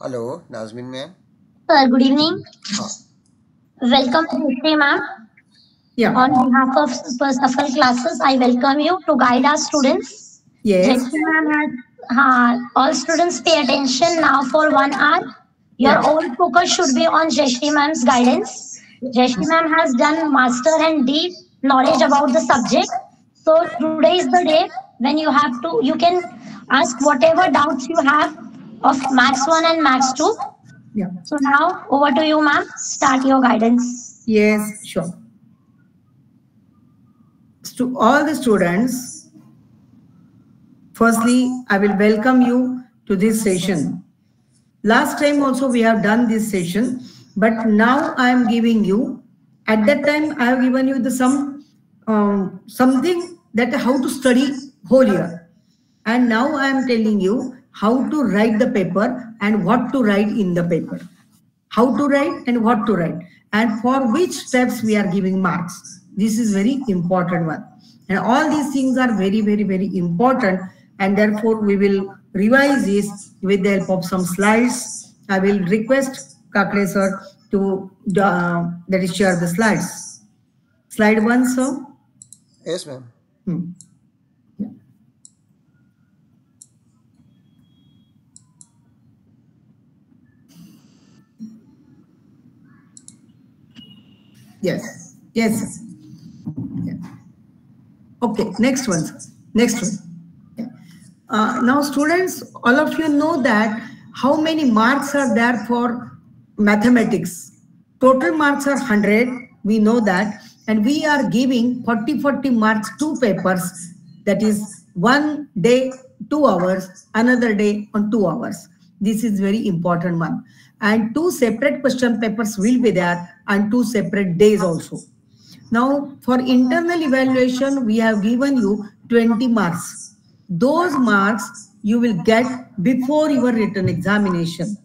Hello, Nazmin ma'am. Good evening. Huh. Welcome to History, ma'am. Yeah. On behalf of Super Shuffle classes, I welcome you to guide our students. Yes. Jayashree ma'am has all students pay attention now for 1 hour. Your Yeah. whole focus should be on Jayashree ma'am's guidance. Jayashree ma'am has done master and deep knowledge about the subject. So today is the day when you can ask whatever doubts you have of Max 1 and Max 2. Yeah. So now over to you, ma'am. Start your guidance. Yes, sure. To all the students, firstly, I will welcome you to this session. Last time also we have done this session, but now I am giving you, at that time I have given you the something that how to study whole year. And now I am telling you how to write the paper and what to write in the paper. How to write and what to write, and for which steps we are giving marks. This is very important one, and all these things are very, very, very important, and therefore we will revise this with the help of some slides. I will request Kakle sir to that is share the slides. Slide 1, sir. Yes, ma'am. Yeah. Yes. Yes. Yeah. Okay, next one. Next one. Yeah. Now, students, all of you know that how many marks are there for mathematics. Total marks are 100. We know that. And we are giving 40 marks, 2 papers. That is one day, 2 hours, another day on 2 hours. This is very important one. And 2 separate question papers will be there and 2 separate days also. Now, for internal evaluation, we have given you 20 marks. Those marks you will get before your written examination.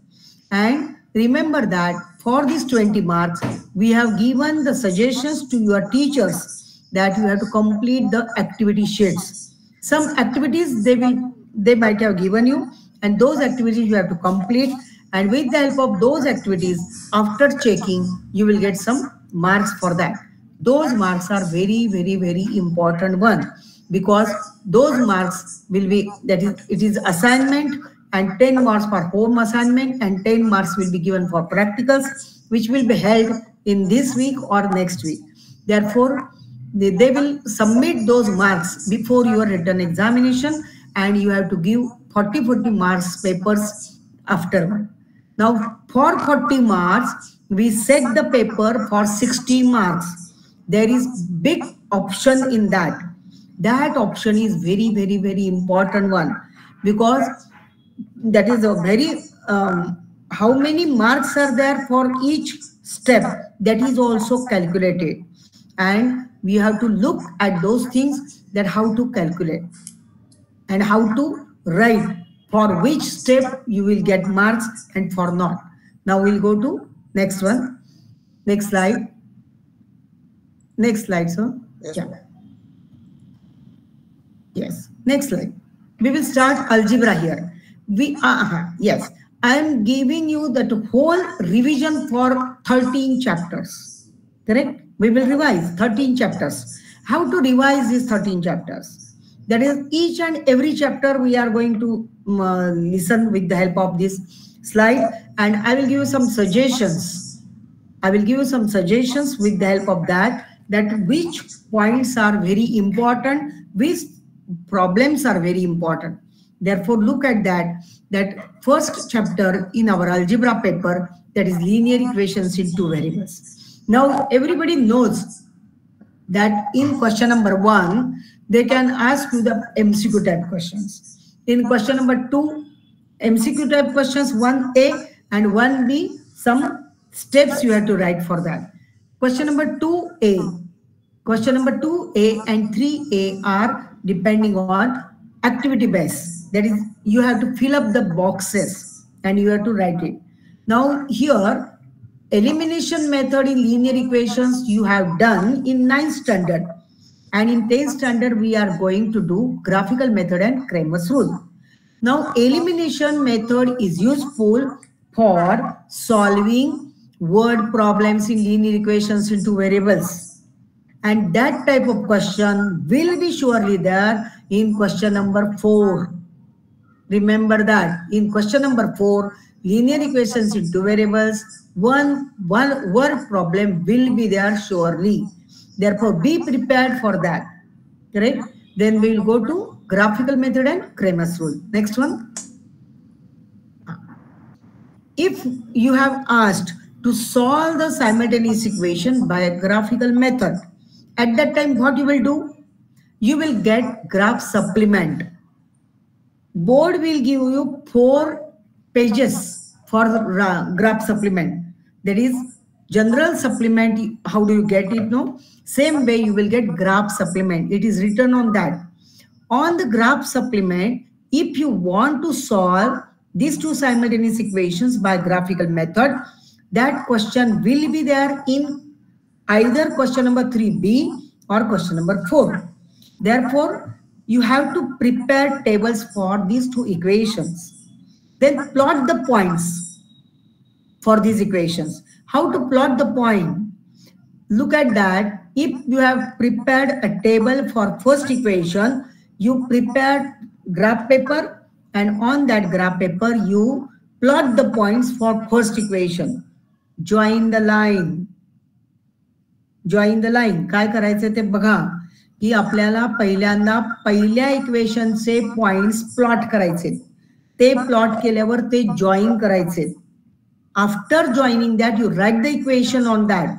And remember that for these 20 marks, we have given the suggestions to your teachers that you have to complete the activity sheets. Some activities they might have given you, and those activities you have to complete. And with the help of those activities, after checking, you will get some marks for that. Those marks are very, very, very important one, because those marks will be, that is, it is assignment, and 10 marks for home assignment and 10 marks will be given for practicals, which will be held in this week or next week. Therefore, they will submit those marks before your written examination, and you have to give 40 marks papers afterward. Now, for 40 marks, we set the paper for 60 marks. There is big option in that. That option is very, very, very important one, because that is a very, how many marks are there for each step, that is also calculated. And we have to look at those things, that how to calculate and how to write for which step you will get marks and for not. Now we'll go to next one. Next slide. Next slide, sir. Yes, Yeah. ma'am. Yes. Next slide. We will start algebra here. Yes. I am giving you that whole revision for 13 chapters. Correct? We will revise 13 chapters. How to revise these 13 chapters? That is, each and every chapter we are going to listen with the help of this slide, and I will give you some suggestions. I will give you some suggestions with the help of that which points are very important, which problems are very important. Therefore, look at that first chapter in our algebra paper, that is linear equations in 2 variables. Now, everybody knows that in question number 1, they can ask you the MCQ type questions. In question number 2, MCQ type questions 1A and 1B, some steps you have to write for that. Question number 2A. Question number 2A and 3A are depending on activity base. That is, you have to fill up the boxes and you have to write it. Now here, elimination method in linear equations you have done in 9th standard. And in 10th standard, we are going to do graphical method and Cramer's rule. Now, elimination method is useful for solving word problems in linear equations into variables. And that type of question will be surely there in question number 4. Remember that in question number 4, linear equations into variables, one word problem will be there surely. Therefore, be prepared for that. Correct? Then we will go to graphical method and Cramer's rule. Next one. If you have asked to solve the simultaneous equation by a graphical method, at that time what you will do? You will get graph supplement. Board will give you 4 pages for the graph supplement. That is general supplement. How do you get it? No, same way you will get graph supplement. It is written on that. On the graph supplement, if you want to solve these 2 simultaneous equations by graphical method, that question will be there in either question number 3b or question number 4. Therefore, you have to prepare tables for these 2 equations. Then plot the points for these equations. How to plot the point? Look at that. If you have prepared a table for first equation, you prepare graph paper, and on that graph paper you plot the points for first equation. Join the line. Join the line. काय करायचं ते बघा की आपल्याला पहिल्यांदा पहिल्या इक्वेशनचे points plot करायचे. ते प्लॉट केल्यावर ते जॉइन करायचे. After joining that you write the equation on that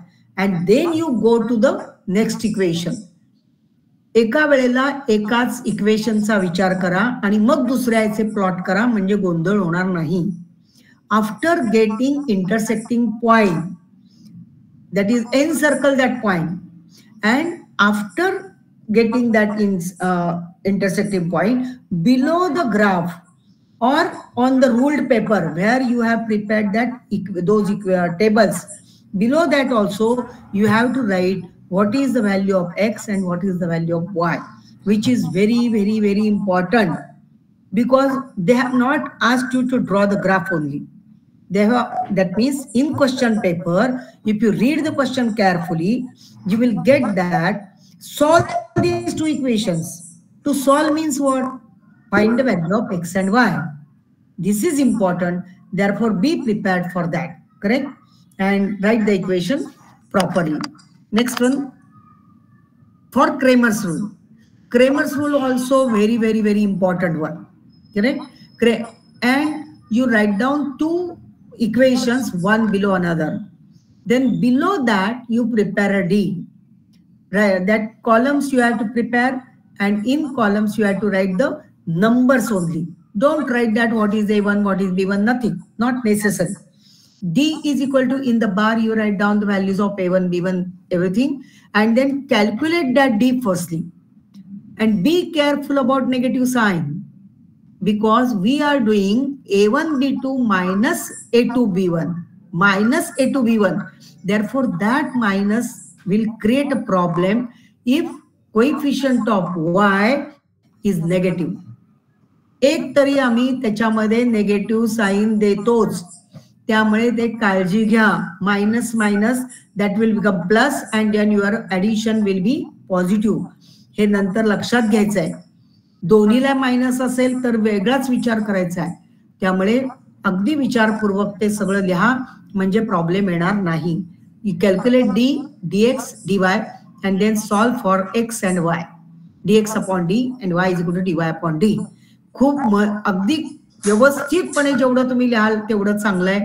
and then you go to the next equation. एका वेळेला एकाच इक्वेशनचा विचार करा आणि मग दुसऱ्याचे प्लॉट करा, म्हणजे गोंधळ होणार नाही. After getting intersecting point, that is encircle that point, and after getting that intersecting point, below the graph or on the ruled paper where you have prepared that those tables, below that also you have to write what is the value of x and what is the value of y, which is very, very, very important, because they have not asked you to draw the graph only. That means in question paper, if you read the question carefully, you will get that solve these 2 equations. To solve means what? Find the value of x and y. This is important. Therefore, be prepared for that. Correct? And write the equation properly. Next one. For Cramer's rule. Cramer's rule also very, very, very important one. Correct? And you write down 2 equations, one below another. Then below that you prepare a D. Right, that columns you have to prepare, and in columns you have to write the numbers only. Don't write that what is A1, what is B1, nothing, not necessary. D is equal to, in the bar you write down the values of A1, B1, everything, and then calculate that D firstly. And be careful about negative sign, because we are doing A1 B2 minus A2 B1 minus A2 B1. Therefore, that minus will create a problem if coefficient of y is negative. एक तरी आम्ही त्याच्यामध्ये negative sign देतोच, त्यामुळे ते काळजी घ्या. Minus minus that will become plus and then your addition will be positive. हे नंतर लक्षात घ्यायचं आहे. दोन्हीला मायनस असेल तर वेगळाच विचार करायचा आहे. त्यामुळे अगदी विचारपूर्वक ते सगळं लिहा, म्हणजे प्रॉब्लेम येणार नाही. You calculate D, dx, dy and then solve for x and y. dx upon d and y is equal to dy upon d. खूप अगदी व्यवस्थितपणे जेवढं तुम्ही लिहाल तेवढं चांगलं आहे.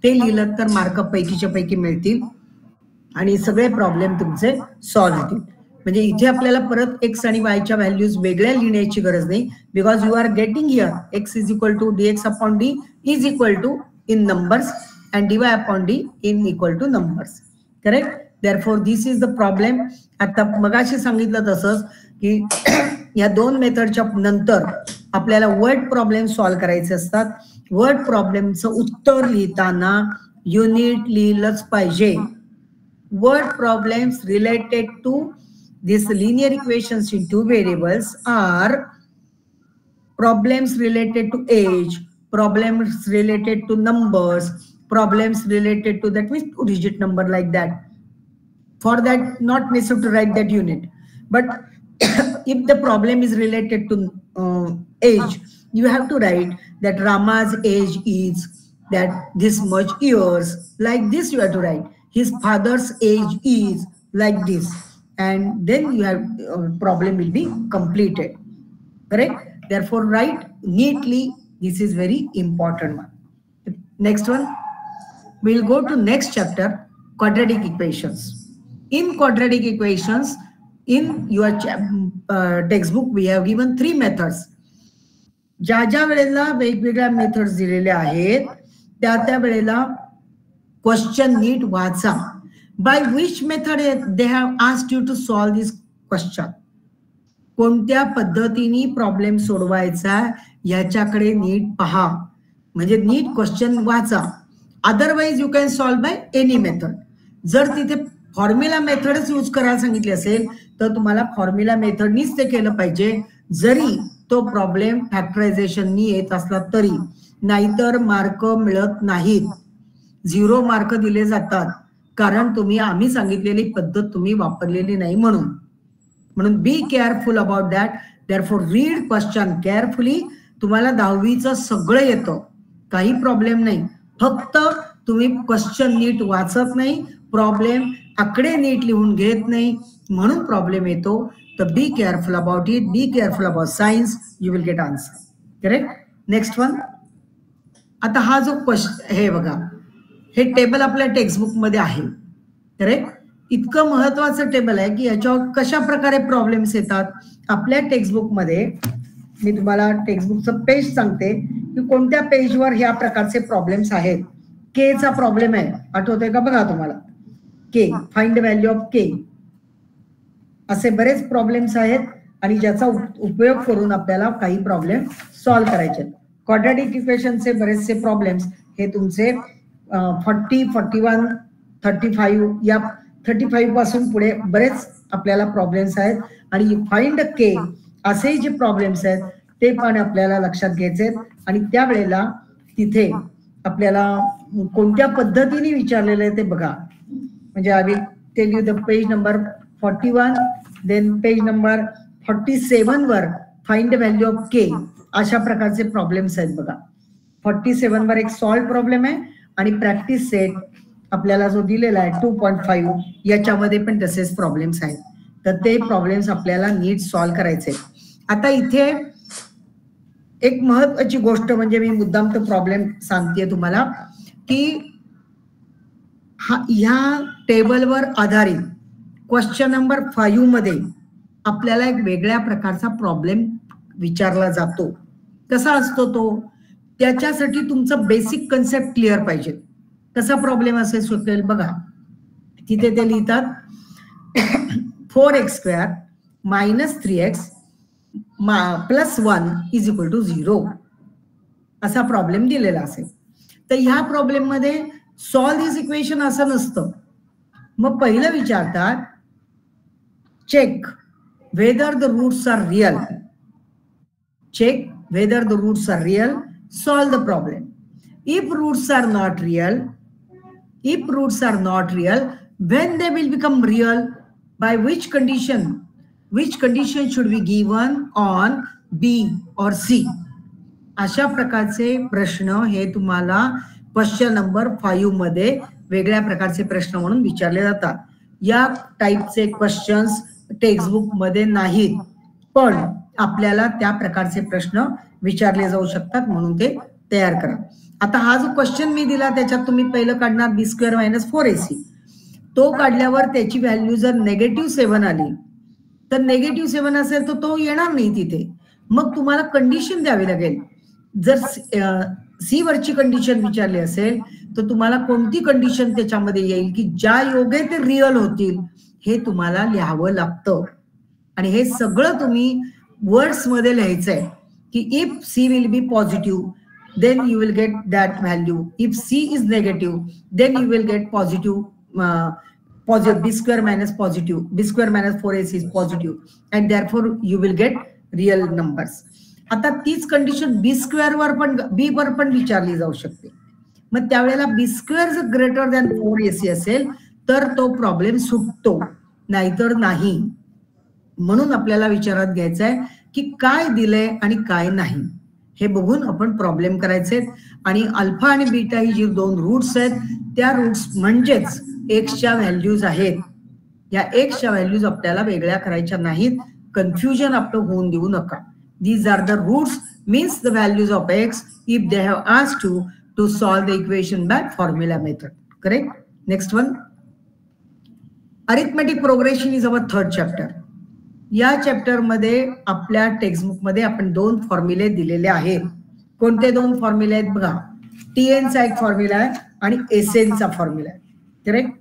ते लिहिलं तर मार्क पैकीच्या पैकी मिळतील आणि सगळे प्रॉब्लेम तुमचे सॉल्व्ह होतील. म्हणजे इथे आपल्याला परत एक्स आणि वायच्या व्हॅल्यूज वेगळ्या लिहिण्याची गरज नाही, because you are getting here x is equal to dx upon d is equal to in numbers and dy upon d in equal to numbers. Correct? Therefore, this is the problem. आता मगाशी सांगितलं तसंच की या 2 मेथडच्या नंतर आपल्याला word problem solve करायचे असतात. वर्ड प्रॉब्लेमचं उत्तर लिहिताना युनिट लिहिलंच पाहिजे. Word problems related to these linear equations in 2 variables are problems related to age, problems related to numbers, problems related to that means 2-digit number like that. For that, not necessary to write that unit. But if the problem is related to age, you have to write that Rama's age is that this much years. Like this you have to write. His father's age is like this. And then you have problem will be completed. Correct? Therefore, write neatly. This is very important one. Next one. We'll go to next chapter, quadratic equations. In quadratic equations, in your textbook, we have given 3 methods. ज्या वेळेला वेगवेगळ्या methods दिलेल्या आहेत त्या वेळेला question नीट वाचा. By which method they have asked you to solve this question. कोणत्या पद्धतीने प्रॉब्लेम सोडवायचा याच्याकडे नीट पहा, म्हणजे नीट क्वेश्चन वाचा. Otherwise you can solve by any method. जर तिथे फॉर्म्युला मेथडच यूज करायला सांगितले असेल तर तुम्हाला फॉर्म्युला मेथडनीच ते केलं पाहिजे, जरी तो प्रॉब्लेम फॅक्टरायझेशननी येत असला तरी. नाहीतर मार्क मिळत नाहीत, 0 मार्क दिले जातात, कारण तुम्ही आम्ही सांगितलेली पद्धत तुम्ही वापरलेली नाही म्हणून बी careful about that. Therefore read question carefully. तुम्हाला 10वीचं सगळं येतं, काही प्रॉब्लेम नाही. फक्त तुम्ही क्वेश्चन नीट वाचत नाही, प्रॉब्लेम आकडे नीट लिहून घेत नाही, म्हणून प्रॉब्लेम येतो. तर बी careful about it. B careful about science. You will gate answer. Correct. Next one. आता हा जो क्वेश्चन हे बघा, हे टेबल आपल्या टेक्स्टबुक मध्ये आहे. करेक्ट. इतकं महत्वाचं टेबल आहे की याच्यावर कशा प्रकारे प्रॉब्लेम्स येतात. आपल्या टेक्स्टबुक मध्ये मी तुम्हाला टेक्स्टबुकचं पेज सांगते की कोणत्या पेजवर ह्या प्रकारचे प्रॉब्लेम्स आहेत. के चा प्रॉब्लेम आहे, आठवतोय का बघा तुम्हाला. के, फाइंड व्हॅल्यू ऑफ के. असे बरेच प्रॉब्लेम्स आहेत आणि ज्याचा उपयोग करून आपल्याला काही प्रॉब्लेम सॉल्व्ह करायचे. क्वाड्रॅटिक इक्वेशनचे बरेचसे प्रॉब्लेम्स हे तुमचे 40, 41, 35 या 35 पासून पुढे बरेच आपल्याला प्रॉब्लेम्स आहेत. आणि फाइंड के असे जे प्रॉब्लेम्स आहेत ते पण आपल्याला लक्षात घ्यायचे. आणि त्यावेळेला तिथे आपल्याला कोणत्या पद्धतीने विचारलेलं आहे ते बघा. म्हणजे I will tell you the page number 41, then page number 47 वर फाइंड व्हॅल्यू ऑफ के अशा प्रकारचे प्रॉब्लेम्स आहेत बघा. 47 वर एक सॉल्व प्रॉब्लेम आहे आणि प्रॅक्टिस सेट आपल्याला जो दिलेला आहे 2.5 याच्यामध्ये पण तसेच प्रॉब्लेम्स आहेत. तर ते प्रॉब्लेम्स आपल्याला नीट सॉल्व करायचे. आता इथे एक महत्वाची गोष्ट म्हणजे मी मुद्दाम तो प्रॉब्लेम सांगतेय तुम्हाला की ह्या टेबलवर आधारित क्वेश्चन नंबर 5 मध्ये आपल्याला एक वेगळ्या प्रकारचा प्रॉब्लेम विचारला जातो. कसा असतो तो, त्याच्यासाठी तुमचं बेसिक कन्सेप्ट क्लिअर पाहिजे. कसा प्रॉब्लेम असेल शकेल बघा. तिथे ते लिहितात 4x² - 3x + 1 = 0 असा प्रॉब्लेम दिलेला असेल. तर ह्या प्रॉब्लेम मध्ये सॉल्व दिस इक्वेशन असं नसतं. मग पहिलं विचारतात check whether the roots are real. Check whether the roots are real. Solve the problem. If roots are not real, when they will become real, by which condition? Which condition should be given on B or C? अशा प्रकारचे प्रश्न हे तुम्हाला question number 5 मध्ये वेगळ्या प्रकारचे प्रश्न म्हणून विचारले जातात. या टाईपचे क्वेश्चन्स टेक्स्टबुक मध्ये नाहीत, पण आपल्याला त्या प्रकारचे प्रश्न विचारले जाऊ शकतात, म्हणून ते तयार करा. आता हा जो क्वेश्चन मी दिला त्याच्यात तुम्ही पहिलं काढणार b² - 4ac. तो काढल्यावर त्याची व्हॅल्यू जर -7 आली तर -7 असेल तर तो येणार नाही तिथे. मग तुम्हाला कंडिशन द्यावी लागेल. जर सी वरची कंडिशन विचारली असेल तर तुम्हाला कोणती कंडिशन त्याच्यामध्ये येईल की ज्या योगे ते रिअल होतील हे तुम्हाला लिहावं लागतं. आणि हे सगळं तुम्ही वर्ड्स मध्ये लिहायचंय की if c will be positive then you will get that value. If C is negative, then you will get positive, b² - positive, b² - 4ac is positive, and therefore you will get real numbers. आता तीच condition बी square वर पण बी वर पण विचारली जाऊ शकते. मग त्यावेळेला बी स्क्वेअर जर ग्रेटर दॅन 4ac असेल तर तो प्रॉब्लेम सुटतो, नाहीतर नाही. म्हणून आपल्याला विचारात घ्यायचं आहे की काय दिलंय आणि काय नाही हे बघून आपण प्रॉब्लेम करायचे. आणि अल्फा आणि बीटा ही जी दोन रूट्स आहेत त्या रूट्स म्हणजेच एक्सच्या व्हॅल्यूज आहेत. या एक्सच्या व्हॅल्यूज आपल्याला वेगळ्या करायच्या नाहीत. कन्फ्युजन आपलं होऊन देऊ नका. These are the roots, means the values of x if they have asked you to solve the equation by formula method. Correct? Next one. Arithmetic progression is our third chapter. या chapter मध्ये आपल्या textbook मध्ये आपण दोन फॉर्म्युले दिलेले आहेत. कोणते दोन फॉर्म्युले आहेत बघा. टीएन चा एक फॉर्म्युला आहे आणि एसएन चा फॉर्म्युला आहे. Correct?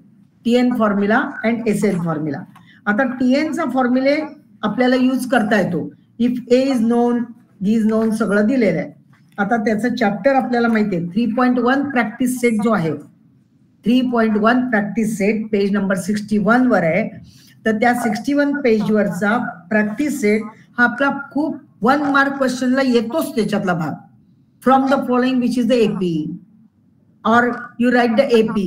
TN formula and SN formula. आता टीएन चा फॉर्म्युले आपल्याला यूज करता येतो. If a is known, b is known सगळं दिलेलं आहे. आता त्याचं चॅप्टर आपल्याला माहिती आहे. 3.1 प्रॅक्टिस सेट जो आहे, 3.1 प्रॅक्टिस सेट पेज नंबर 61 वर आहे. तर त्या 61 पेजवरचा प्रॅक्टिस सेट हा आपला खूप 1 मार्क क्वेश्चनला येतोच त्याच्यातला भाग. From the following which is the AP or you write the AP.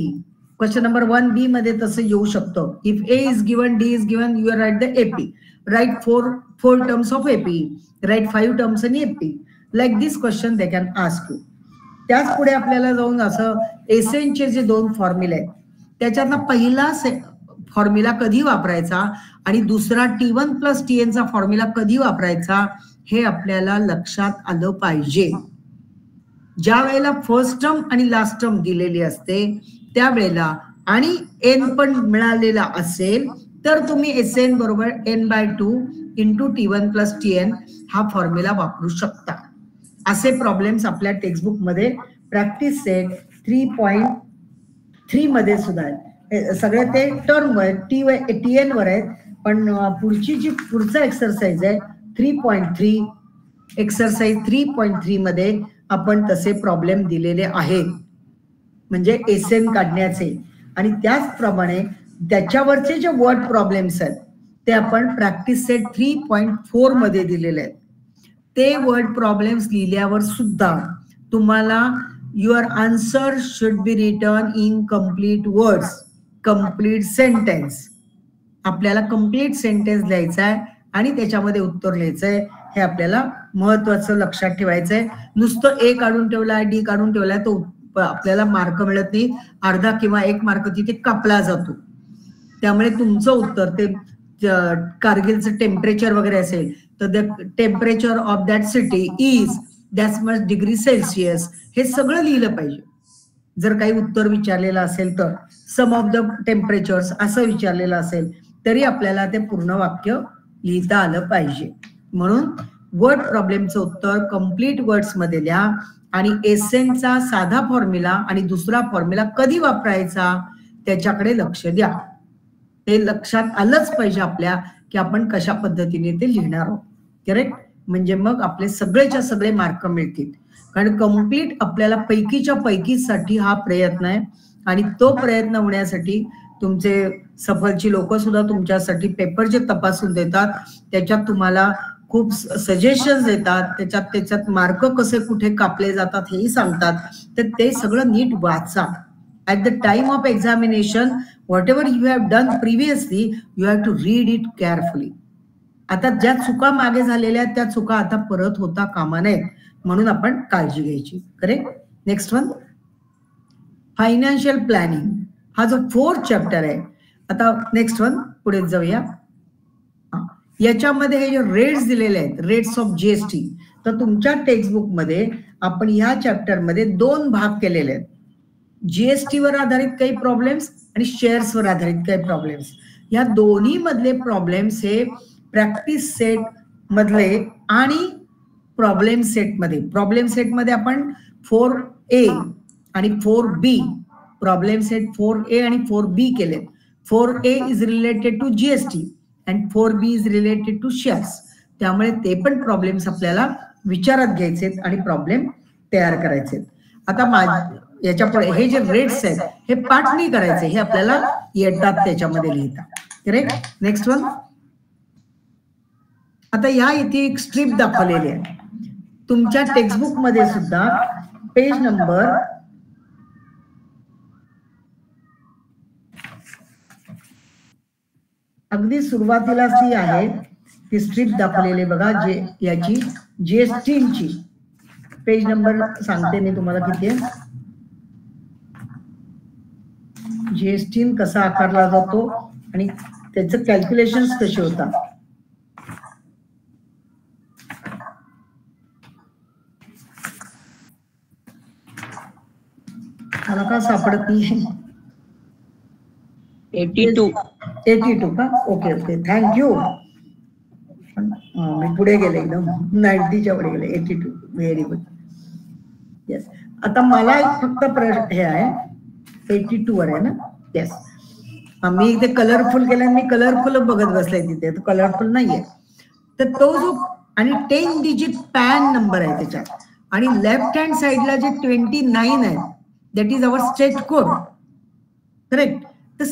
Question number 1B मध्ये तसं येऊ शकतं. If a is given, d is given, you are write the AP. Write four terms of AP, write 5 terms in AP. Like this question they can ask you. त्याच पुढे आपल्याला जाऊन असं एसएनचे जे दोन फॉर्म्युले आहेत त्याच्यातला पहिला फॉर्म्युला कधी वापरायचा आणि दुसरा T1 + TN चा फॉर्म्युला कधी वापरायचा हे आपल्याला लक्षात आलं पाहिजे. ज्या वेळेला फर्स्ट टर्म आणि लास्ट टर्म दिलेली असते त्यावेळेला आणि n पण मिळालेला असेल तर तुम्ही एसएन बरोबर n/2 इंटू T1 + TN हा फॉर्म्युला वापरू शकता. असे प्रॉब्लेम्स आपल्या टेक्स्टबुक मध्ये प्रॅक्टिस सेट 3.3 मध्ये सुद्धा आहेत. सगळे ते टर्म वर TN वर आहेत. पण पुढची जी पुढचा एक्सरसाइज आहे 3.3 एक्सरसाइज 3.3 मध्ये आपण तसे प्रॉब्लेम दिलेले आहेत म्हणजे एसएन काढण्याचे. आणि त्याचप्रमाणे त्याच्यावरचे जे वर्ड प्रॉब्लेम्स आहेत ते आपण प्रॅक्टिस सेट 3.4 मध्ये दिलेले आहेत. ते वर्ड प्रॉब्लेम्स लिहिल्यावर सुद्धा तुम्हाला your answer should be return in complete words, complete sentence. आपल्याला कम्प्लीट सेंटेन्स लिहायचा आहे आणि त्याच्यामध्ये उत्तर लिहायचं आहे. हे आपल्याला महत्वाचं लक्षात ठेवायचं आहे. नुसतं ए काढून ठेवलाय, डी काढून ठेवलाय तो आपल्याला मार्क मिळत नाही. अर्धा किंवा 1 मार्क तिथे कापला जातो. त्यामुळे तुमचं उत्तर ते कारगिलचं टेम्परेचर वगैरे असेल तर the temperature of that city is that much degree Celsius हे सगळं लिहिलं पाहिजे. जर काही उत्तर विचारलेलं असेल तर सम ऑफ द टेम्परेचर्स असं विचारलेलं असेल तरी आपल्याला ते पूर्ण वाक्य लिहिता आलं पाहिजे. म्हणून वर्ड प्रॉब्लेमचं उत्तर कम्प्लीट वर्ड्स मध्ये लिहा आणि एसएनचा साधा फॉर्म्युला आणि दुसरा फॉर्म्युला कधी वापरायचा त्याच्याकडे लक्ष द्या. ते लक्षात आलंच पाहिजे आपल्या की आपण कशा पद्धतीने ते लिहिणार आहोत. करेक्ट? म्हणजे मग आपले सगळेच्या सगळे मार्क मिळतील. कारण कम्प्लीट आपल्याला पैकीच्या पैकीसाठी हा प्रयत्न आहे आणि तो प्रयत्न होण्यासाठी तुमचे सफलची लोक सुद्धा तुमच्यासाठी पेपर जे तपासून देतात त्याच्यात तुम्हाला खूप सजेशन्स देतात. त्याच्यात मार्क कसे कुठे कापले जातात हेही सांगतात. तर ते सगळं नीट वाचा. At the time of examination, whatever you have done previously, you have to read it carefully. आता ज्या चुका मागे झालेल्या त्या चुका आता परत होता कामा नयेत म्हणून आपण काळजी घ्यायची. Correct? Next one, financial planning हा जो 4th चॅप्टर आहे. आता नेक्स्ट वन पुढे जाऊया. याच्यामध्ये हे जे रेट्स दिलेले आहेत, रेट्स ऑफ जीएसटी, तर तुमच्या टेक्स्टबुक मध्ये आपण ह्या चॅप्टर मध्ये 2 भाग केलेले आहेत. जीएसटी वर आधारित काही प्रॉब्लेम्स आणि शेअर्स वर आधारित काही प्रॉब्लेम्स. या दोन्ही मधले प्रॉब्लेम्स हे प्रॅक्टिस सेट मधले आणि प्रॉब्लेम सेट मध्ये आपण 4A आणि 4B प्रॉब्लेम सेट 4A आणि 4B केले. 4A is related to GST and 4B is related to shares. त्यामुळे ते पण प्रॉब्लेम्स आपल्याला विचारात घ्यायचे आणि प्रॉब्लेम तयार करायचे. आता याच्या पुढे हे जे रेट्स आहेत हे पाठ नाही करायचे, हे आपल्याला येतात त्याच्यामध्ये लिहिता. करेक्ट? नेक्स्ट वन, आता या इथे एक स्ट्रिप दाखवलेली आहे. तुमच्या टेक्स्टबुक मध्ये सुद्धा पेज नंबर अगदी सुरुवातीलाच ती आहे, ती स्ट्रीप दाखवलेली बघा, जे याची GS3 ची पेज नंबर सांगते मी तुम्हाला किती आहे. GS3 कसा आकारला जातो आणि त्याचं कॅल्क्युलेशन्स कसे होतात. मला का सापडत नाही. 82 का? Okay okay, thank you. मी पुढे गेले एकदम, 90च्या पुढे गेले. 82, व्हेरी गुड. येस, आता मला एक फक्त प्रश्न हे आहे, 82 वर आहे ना. येस, मी इथे कलरफुल केलं, मी कलरफुल बघत बसले तिथे, तो कलरफुल नाहीये. तर तो जो आणि 10 डिजिट पॅन नंबर आहे त्याच्यात, आणि लेफ्ट हँड साइडला जे 29 आहे, that is our state code. Correct. तर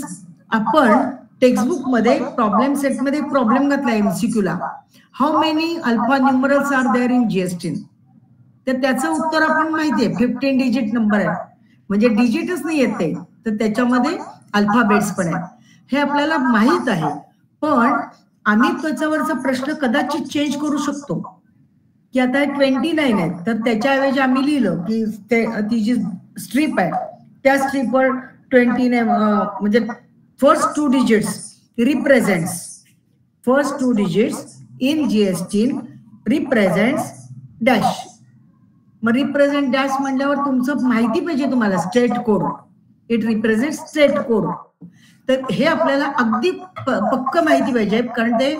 आपण टेक्स्टबुक मध्ये प्रॉब्लेम सेट मध्ये प्रॉब्लेम घातला MCQ ला, how many alpha numerals are there in GS3. तर त्याचं उत्तर आपण माहितीये, 15 डिजिट नंबर आहे, म्हणजे डिजिटच नाही येत ते, तर त्याच्यामध्ये अल्फाबेट्स पण आहेत, हे आपल्याला माहित आहे. पण आम्ही त्याच्यावरचा प्रश्न कदाचित चेंज करू शकतो, की आता 29 आहेत, तर त्याच्याऐवजी आम्ही लिहिलं की ती जी स्ट्रीप आहे त्या स्ट्रीपवर 29 म्हणजे first 2 digits represents, first 2 digits in GS3 represents dash. मग रिप्रेझेंट डॅश म्हणल्यावर तुमचं माहिती पाहिजे तुम्हाला state code, it represent state code. तर हे आपल्याला अगदी पक्क माहिती पाहिजे, कारण ते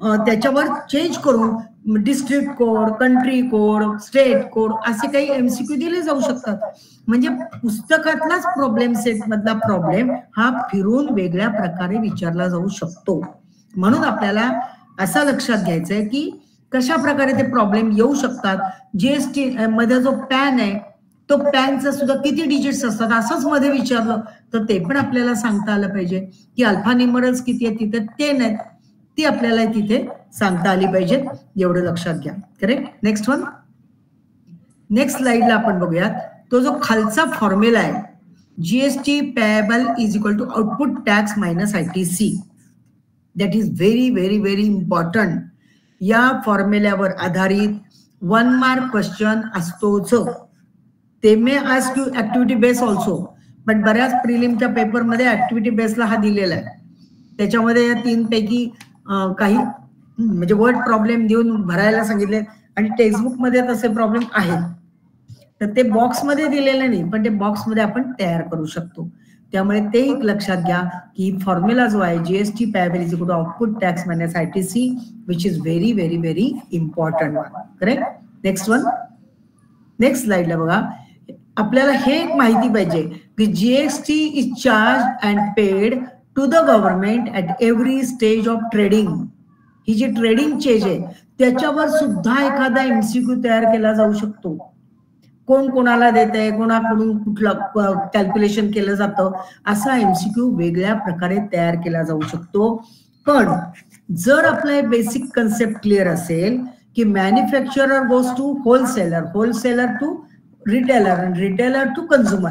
त्याच्यावर चेंज करून district code, country code, state code असे काही MCQ दिले जाऊ शकतात. म्हणजे पुस्तकातलाच प्रॉब्लेम सेट मधला प्रॉब्लेम हा फिरून वेगळ्या प्रकारे विचारला जाऊ शकतो. म्हणून आपल्याला असं लक्षात घ्यायचंय की कशा प्रकारे ते प्रॉब्लेम येऊ शकतात. GS3 मध्ये जो पॅन आहे, तो पॅनचा सुद्धा किती डिजिट्स असतात असंच मध्ये विचारलं तर ते पण आपल्याला सांगता आलं पाहिजे, की अल्फा न्यूमरल्स किती आहेत तिथे 10 आहेत, ती आपल्याला तिथे सांगता आली पाहिजेत, एवढं लक्षात घ्या. करेक्ट. नेक्स्ट वन, नेक्स्ट स्लाइडला आपण बघूयात. तो जो खालचा फॉर्म्युला आहे, GST payable is equal to output tax minus ITC, that is very very very important. या फॉर्म्युल्यावर आधारित 1 मार्क क्वेश्चन असतोच. ते may ask you activity base also, but बऱ्याच प्रिलिमच्या पेपरमध्ये ऍक्टिव्हिटी बेसला हा दिलेला आहे. त्याच्यामध्ये या 3 पैकी काही म्हणजे वर्ड प्रॉब्लेम देऊन भरायला सांगितले, आणि टेक्स्टबुक मध्ये तसे प्रॉब्लेम आहेत. तर ते बॉक्स मध्ये दिलेले नाही, पण ते बॉक्स मध्ये आपण तयार करू शकतो. त्यामुळे ते एक लक्षात घ्या की फॉर्म्युला जो आहे GST payable is equal to output tax minus ITC, which is very very very important one. Correct. Next one, next स्लाइडला बघा. आपल्याला हे एक माहिती पाहिजे की GST is charge and paid to the government at every stage of trading. ही जी ट्रेडिंग चेंज आहे त्याच्यावर सुद्धा एखादा MCQ तयार केला जाऊ शकतो. कोण कोणाला देत आहे, कोणाकडून कुठलं कॅल्क्युलेशन केलं जातं, असा MCQ वेगळ्या प्रकारे तयार केला जाऊ शकतो. पण जर आपलं बेसिक कन्सेप्ट क्लिअर असेल की manufacturer goes to wholesaler, wholesaler to retailer आणि रिटेलर टू कंझ्युमर,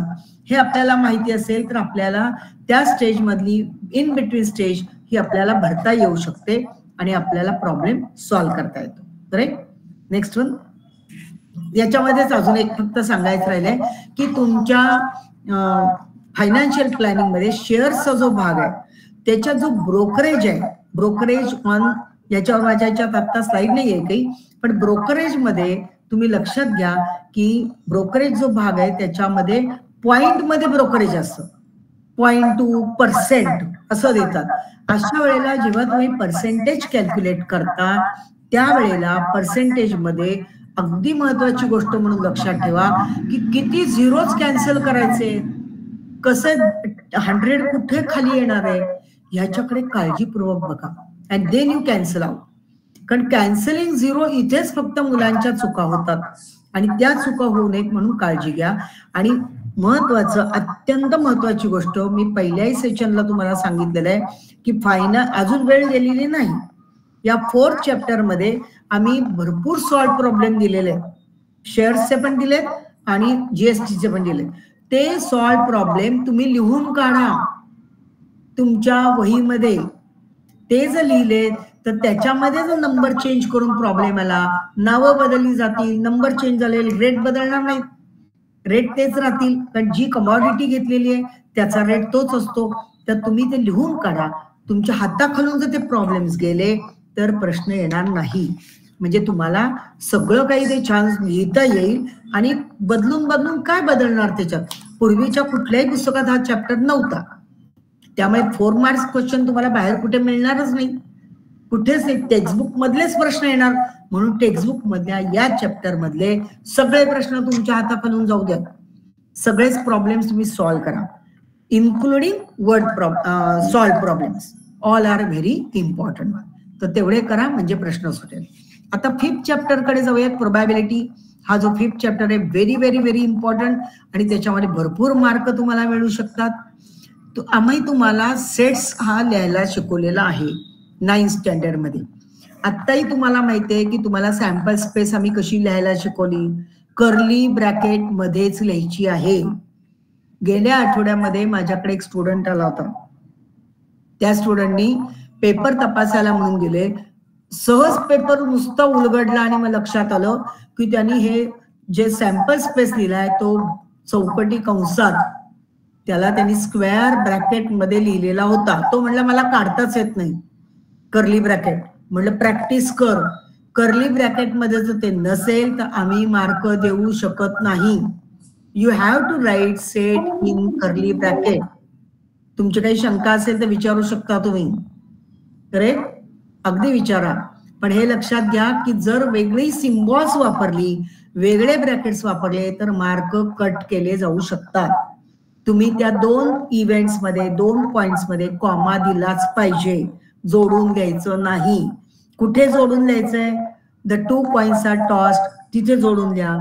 हे आपल्याला माहिती असेल तर आपल्याला त्या स्टेज मधली इन बिटवीन स्टेज ही आपल्याला भरता येऊ शकते आणि आपल्याला प्रॉब्लेम सॉल्व्ह करता येतो. करेक्ट. नेक्स्ट वन, याच्यामध्येच अजून एक फक्त सांगायचं राहिलंय की तुमच्या फायनान्शियल प्लॅनिंग मध्ये शेअर्सचा जो भाग आहे त्याचा जो ब्रोकरेज आहे, ब्रोकरेज ऑन, याच्यावर माझ्या याच्यात आता स्लाइड नाही आहे काही, पण ब्रोकरेज मध्ये तुम्ही लक्षात घ्या की ब्रोकरेज जो भाग आहे त्याच्यामध्ये पॉइंट मध्ये ब्रोकरेज असतं, 0.2% असं देतात. अशा वेळेला जेव्हा तुम्ही पर्सेंटेज कॅल्क्युलेट करता त्यावेळेला पर्सेंटेज मध्ये अगदी महत्वाची गोष्ट म्हणून लक्षात ठेवा की किती झिरोज कॅन्सल करायचे, कसं 100 कुठे खाली येणार आहे ह्याच्याकडे काळजीपूर्वक बघा, and then you cancel out. कारण कॅन्सलिंग झिरो इथेच फक्त मुलांच्या चुका होतात आणि त्या चुका होऊ नयेत म्हणून काळजी घ्या. आणि महत्वाचं, अत्यंत महत्वाची गोष्ट मी पहिल्याही सेशनला तुम्हाला सांगितलेलं आहे की फायनल अजून वेळ गेलेली नाही. या 4th चॅप्टर मध्ये आम्ही भरपूर सॉल्व प्रॉब्लेम दिलेले आहेत. शेअर्सचे पण दिलेत आणि जीएसटीचे पण दिलेत. ते सॉल्व प्रॉब्लेम तुम्ही लिहून काढा तुमच्या वहीमध्ये. ते जर लिहिले तर त्याच्यामध्ये जर नंबर चेंज करून प्रॉब्लेम आला, नावं बदलली जातील, नंबर चेंज झाले, रेट बदलणार नाहीत, रेट तेच राहतील, कारण जी कमॉडिटी घेतलेली आहे त्याचा रेट तोच असतो. तर तुम्ही ते लिहून काढा. तुमच्या हाताखालून जर ते प्रॉब्लेम्स गेले तर प्रश्न येणार नाही. म्हणजे तुम्हाला सगळं काही ते चान्स लिहिता येईल आणि बदलून बदलून काय बदलणार त्याच्यात. पूर्वीच्या कुठल्याही पुस्तकात हा चॅप्टर नव्हता, त्यामुळे 4 मार्क्स क्वेश्चन तुम्हाला बाहेर कुठे मिळणारच नाही, कुठेच नाही. टेक्स्टबुक मधलेच प्रश्न येणार. म्हणून टेक्स्टबुक मधल्या या चॅप्टर मधले सगळे प्रश्न तुमच्या हाताखालून जाऊ द्या. सगळेच प्रॉब्लेम्स तुम्ही सॉल्व्ह करा, including word solve problems. All are very important. तर तेवढे करा म्हणजे प्रश्न सुटेल. आता 5th चॅप्टर कडे जाऊयात. प्रोबॅबिलिटी हा जो 5th चॅप्टर आहे व्हेरी व्हेरी व्हेरी इम्पॉर्टंट आणि त्याच्यामध्ये भरपूर मार्क तुम्हाला मिळू शकतात. आम्ही तुम्हाला सेट्स हा लिहायला शिकवलेला आहे 9th स्टँडर्ड मध्ये. आत्ताही तुम्हाला माहिती आहे की तुम्हाला सॅम्पल स्पेस आम्ही कशी लिहायला शिकवली, कर्ली ब्रॅकेट मध्येच लिहायची आहे. गेल्या आठवड्यामध्ये माझ्याकडे एक स्टुडंट आला होता. त्या स्टुडंटनी पेपर तपासायला म्हणून गेले, सहज पेपर नुसता उलगडला आणि मग लक्षात आलं की त्यांनी हे जे सॅम्पल स्पेस लिहिलाय तो चौकटी कंसात त्याला त्यांनी स्क्वेअर ब्रॅकेट मध्ये लिहिलेला होता. तो म्हणला मला काढताच येत नाही कर्ली ब्रॅकेट. म्हणलं प्रॅक्टिस कर. कर्ली ब्रॅकेट मध्ये जर ते नसेल तर आम्ही मार्क देऊ शकत नाही. You have to write set in curly bracket. तुमची काही शंका असेल तर विचारू शकता तुम्ही, करेक्ट, अगदी विचारा. पण हे लक्षात घ्या की जर वेगळी सिम्बॉल्स वापरली, वेगळे ब्रॅकेट्स वापरले तर मार्क कट केले जाऊ शकतात. तुम्ही त्या 2 इव्हेंट्स मध्ये 2 पॉइंट्स मध्ये कॉमा दिलाच पाहिजे, जोडून द्यायचं नाही. कुठे जोडून द्यायचंय? द 2 पॉइंट्स आर टॉस्ड, तिथे जोडून द्या.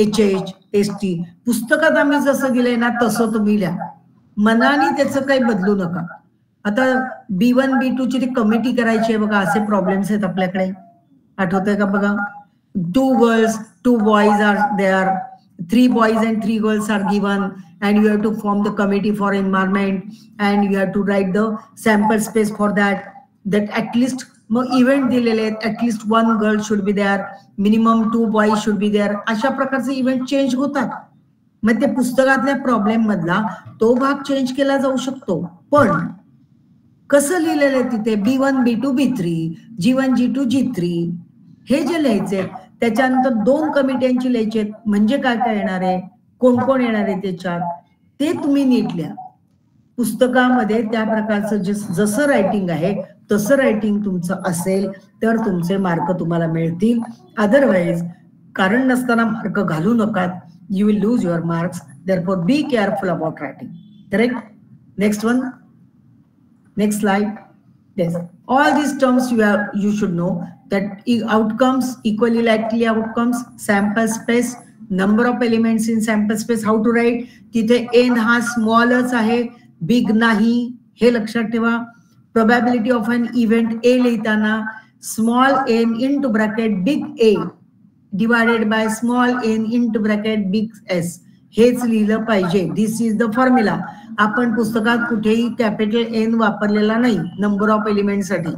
HH ST पुस्तकात आम्ही जसं दिलंय ना तसं तुम्ही लिहा. मनाने त्याचं काही बदलू नका. आता B1 B2 ची ती कमिटी करायची आहे बघा, असे प्रॉब्लेम्स आहेत आपल्याकडे. आठवतंय का बघा? 2 girls 2 boys are there, 3 boys and 3 girls are given and you have to form the committee for environment and you have to write the sample space for that at least मग event दिलेले आहेत, at least 1 girl should be there, minimum 2 boys should be there. अशा प्रकारचे event change होतात. मग ते पुस्तकातल्या problem मधला तो भाग चेंज केला जाऊ शकतो. पण कसं लिहिलेलं आहे तिथे B1 B2 B3 G1 G2 G3 हे जे लिहायचे त्याच्यानंतर 2 कमिट्यांची लिहायचे. म्हणजे काय काय येणार आहे, कोण कोण येणार आहे त्याच्यात, ते तुम्ही नीट लिहा. पुस्तकामध्ये त्या प्रकारचं जसं रायटिंग आहे तसं रायटिंग तुमचं असेल तर तुमचे मार्क तुम्हाला मिळतील. अदरवाईज कारण नसताना मार्क घालू नका. You will lose your marks. Therefore B careful about writing. Correct. Next one, next slide. Yes, all these terms you should know that outcomes, equally likely outcomes, sample space, number of elements in sample space, how to write. तिथे n हा smallच आहे, big नाही, हे लक्षात ठेवा. Probability of an event A लिहिताना small n into bracket big A divided by small n into bracket big S हेच लिहिलं पाहिजे. दिस इज द फॉर्म्युला. आपण पुस्तकात कुठेही कॅपिटल N वापरलेला नाही नंबर ऑफ एलिमेंट साठी.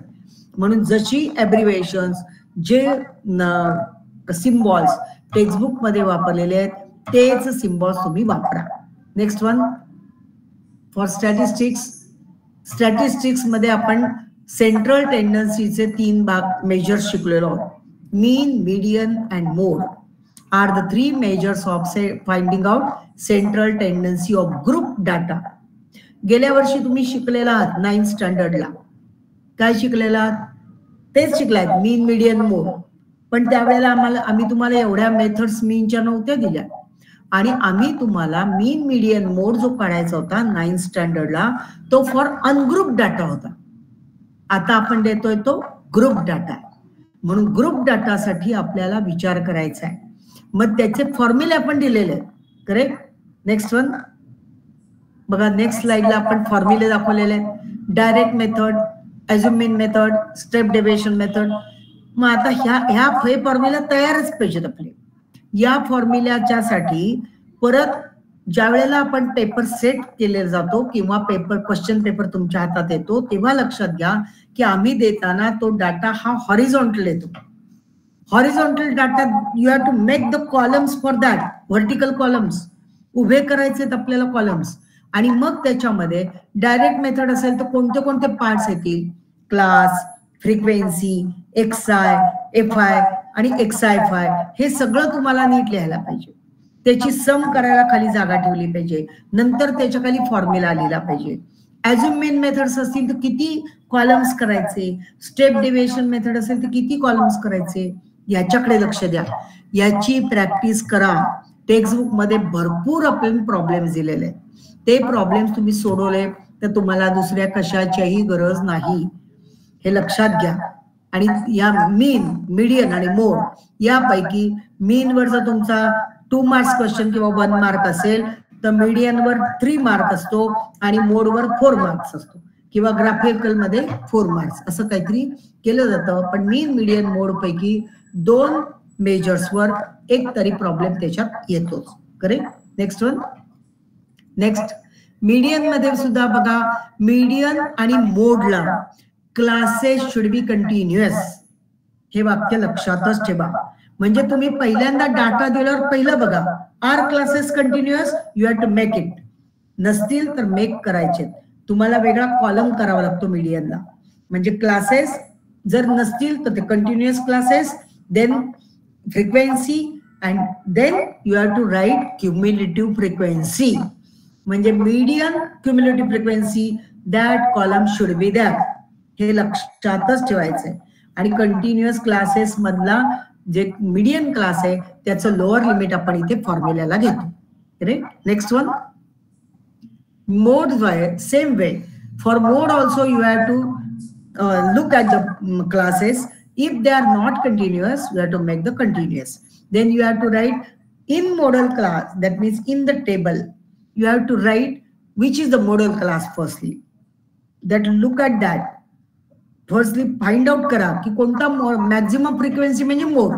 म्हणून जशी ॲब्रिव्हिएशन्स जे सिम्बॉल्स टेक्स्टबुक मध्ये वापरलेले आहेत तेच सिम्बॉल्स तुम्ही वापरा. Next one, for statistics. Statistics मध्ये आपण सेंट्रल टेंडन्सीचे 3 भाग मेजर्स शिकलेलो आहोत. Mean, median and mode are the 3 measures of finding out central tendency of group data. गेल्या वर्षी तुम्ही शिकलेला आहात 9th स्टँडर्डला. काय शिकलेला आहात? तेच शिकलात, मीन, मीडियन, मोड. पण त्यावेळेला आम्ही तुम्हाला एवढ्या मेथड्स मीनच्या नव्हत्या दिल्या आणि आम्ही तुम्हाला मीन, मीडियन, मोड जो काढायचा होता 9th स्टँडर्डला तो फॉर अनग्रुप डाटा होता. आता आपण देतोय तो ग्रुप डाटा. म्हणून ग्रुप डाटासाठी आपल्याला विचार करायचा आहे. मग त्याचे फॉर्म्युले आपण दिलेले आहेत. करेक्ट. नेक्स्ट वन बघा, नेक्स्ट स्लाइडला आपण फॉर्म्युले दाखवलेले आहेत. Direct method, assuming method, step deviation method. मग आता ह्या फॉर्म्युला तयारच पाहिजेत आपले. या फॉर्म्युलाच्यासाठी परत ज्या वेळेला आपण पेपर सेट केले जातो किंवा क्वेश्चन पेपर तुमच्या हातात येतो तेव्हा लक्षात घ्या की आम्ही देताना तो डाटा हा हॉरिझॉन्टल येतो. Horizontal data you have to make the columns for that, vertical columns उभे करायचे आपल्याला कॉलम्स, आणि मग त्याच्यामध्ये डायरेक्ट मेथड असेल तर कोणते कोणते पार्ट्स येतील, क्लास, फ्रिक्वेन्सी, XI, FI आणि XI5 हे सगळं तुम्हाला नीट लिहायला पाहिजे. त्याची सम करायला खाली जागा ठेवली पाहिजे, नंतर त्याच्या खाली फॉर्म्युला लिहिला पाहिजे. ॲझ्युम मेन मेथड्स असतील तर किती कॉलम्स करायचे, स्टेप डेव्हिएशन मेथड असेल तर किती कॉलम्स करायचे, याच्याकडे लक्ष द्या. याची प्रॅक्टिस करा. टेक्स्टबुक मध्ये भरपूर आपल्याला प्रॉब्लेम्स दिलेले आहेत. ते प्रॉब्लेम्स तुम्ही सोडवले तर तुम्हाला दुसऱ्या कशाच्याही गरज नाही, हे लक्षात घ्या. आणि या मीन, मीडियन आणि मोड यापैकी मीनवर जर तुमचा 2 मार्क्स क्वेश्चन किंवा 1 मार्क असेल तर मीडियनवर 3 मार्क असतो आणि मोडवर 4 मार्क्स असतो, किंवा ग्राफिकल मध्ये 4 मार्क्स असं काहीतरी केलं जातं. पण मीन, मीडियन, मोड पैकी 2 मेजर्सवर एक तरी प्रॉब्लेम त्याच्यात येतोच. Correct. Next one. Next median मध्ये सुद्धा बघा, मीडियन आणि मोडला क्लासेस शुड बी कंटिन्युअस, हे वाक्य लक्षातच ठेवा. म्हणजे तुम्ही पहिल्यांदा डाटा दिल्यावर पहिलं बघा, are classes continuous, you have to make it. नसतील तर मेक करायचे, तुम्हाला वेगळा कॉलम करावा लागतो मीडियनला. म्हणजे क्लासेस जर नसतील तर ते continuous classes, then frequency, and then you have to write cumulative frequency. म्हणजे median, cumulative frequency, that column should be that, हे लक्षातच ठेवायचंय. आणि कंटिन्युअस क्लासेस मधला जे मीडियन क्लास आहे त्याचं लोअर लिमिट आपण इथे फॉर्म्युल्याला घेतो. Correct. Next one. Mode same way. For mode also you have to look at the classes. If they are not continuous, you have to make the continuous. Then you have to write in modal class, that means in the table you have to write which is the modal class firstly. That look at that. Firstly find out करा की कोणता maximum frequency म्हणजे मोड.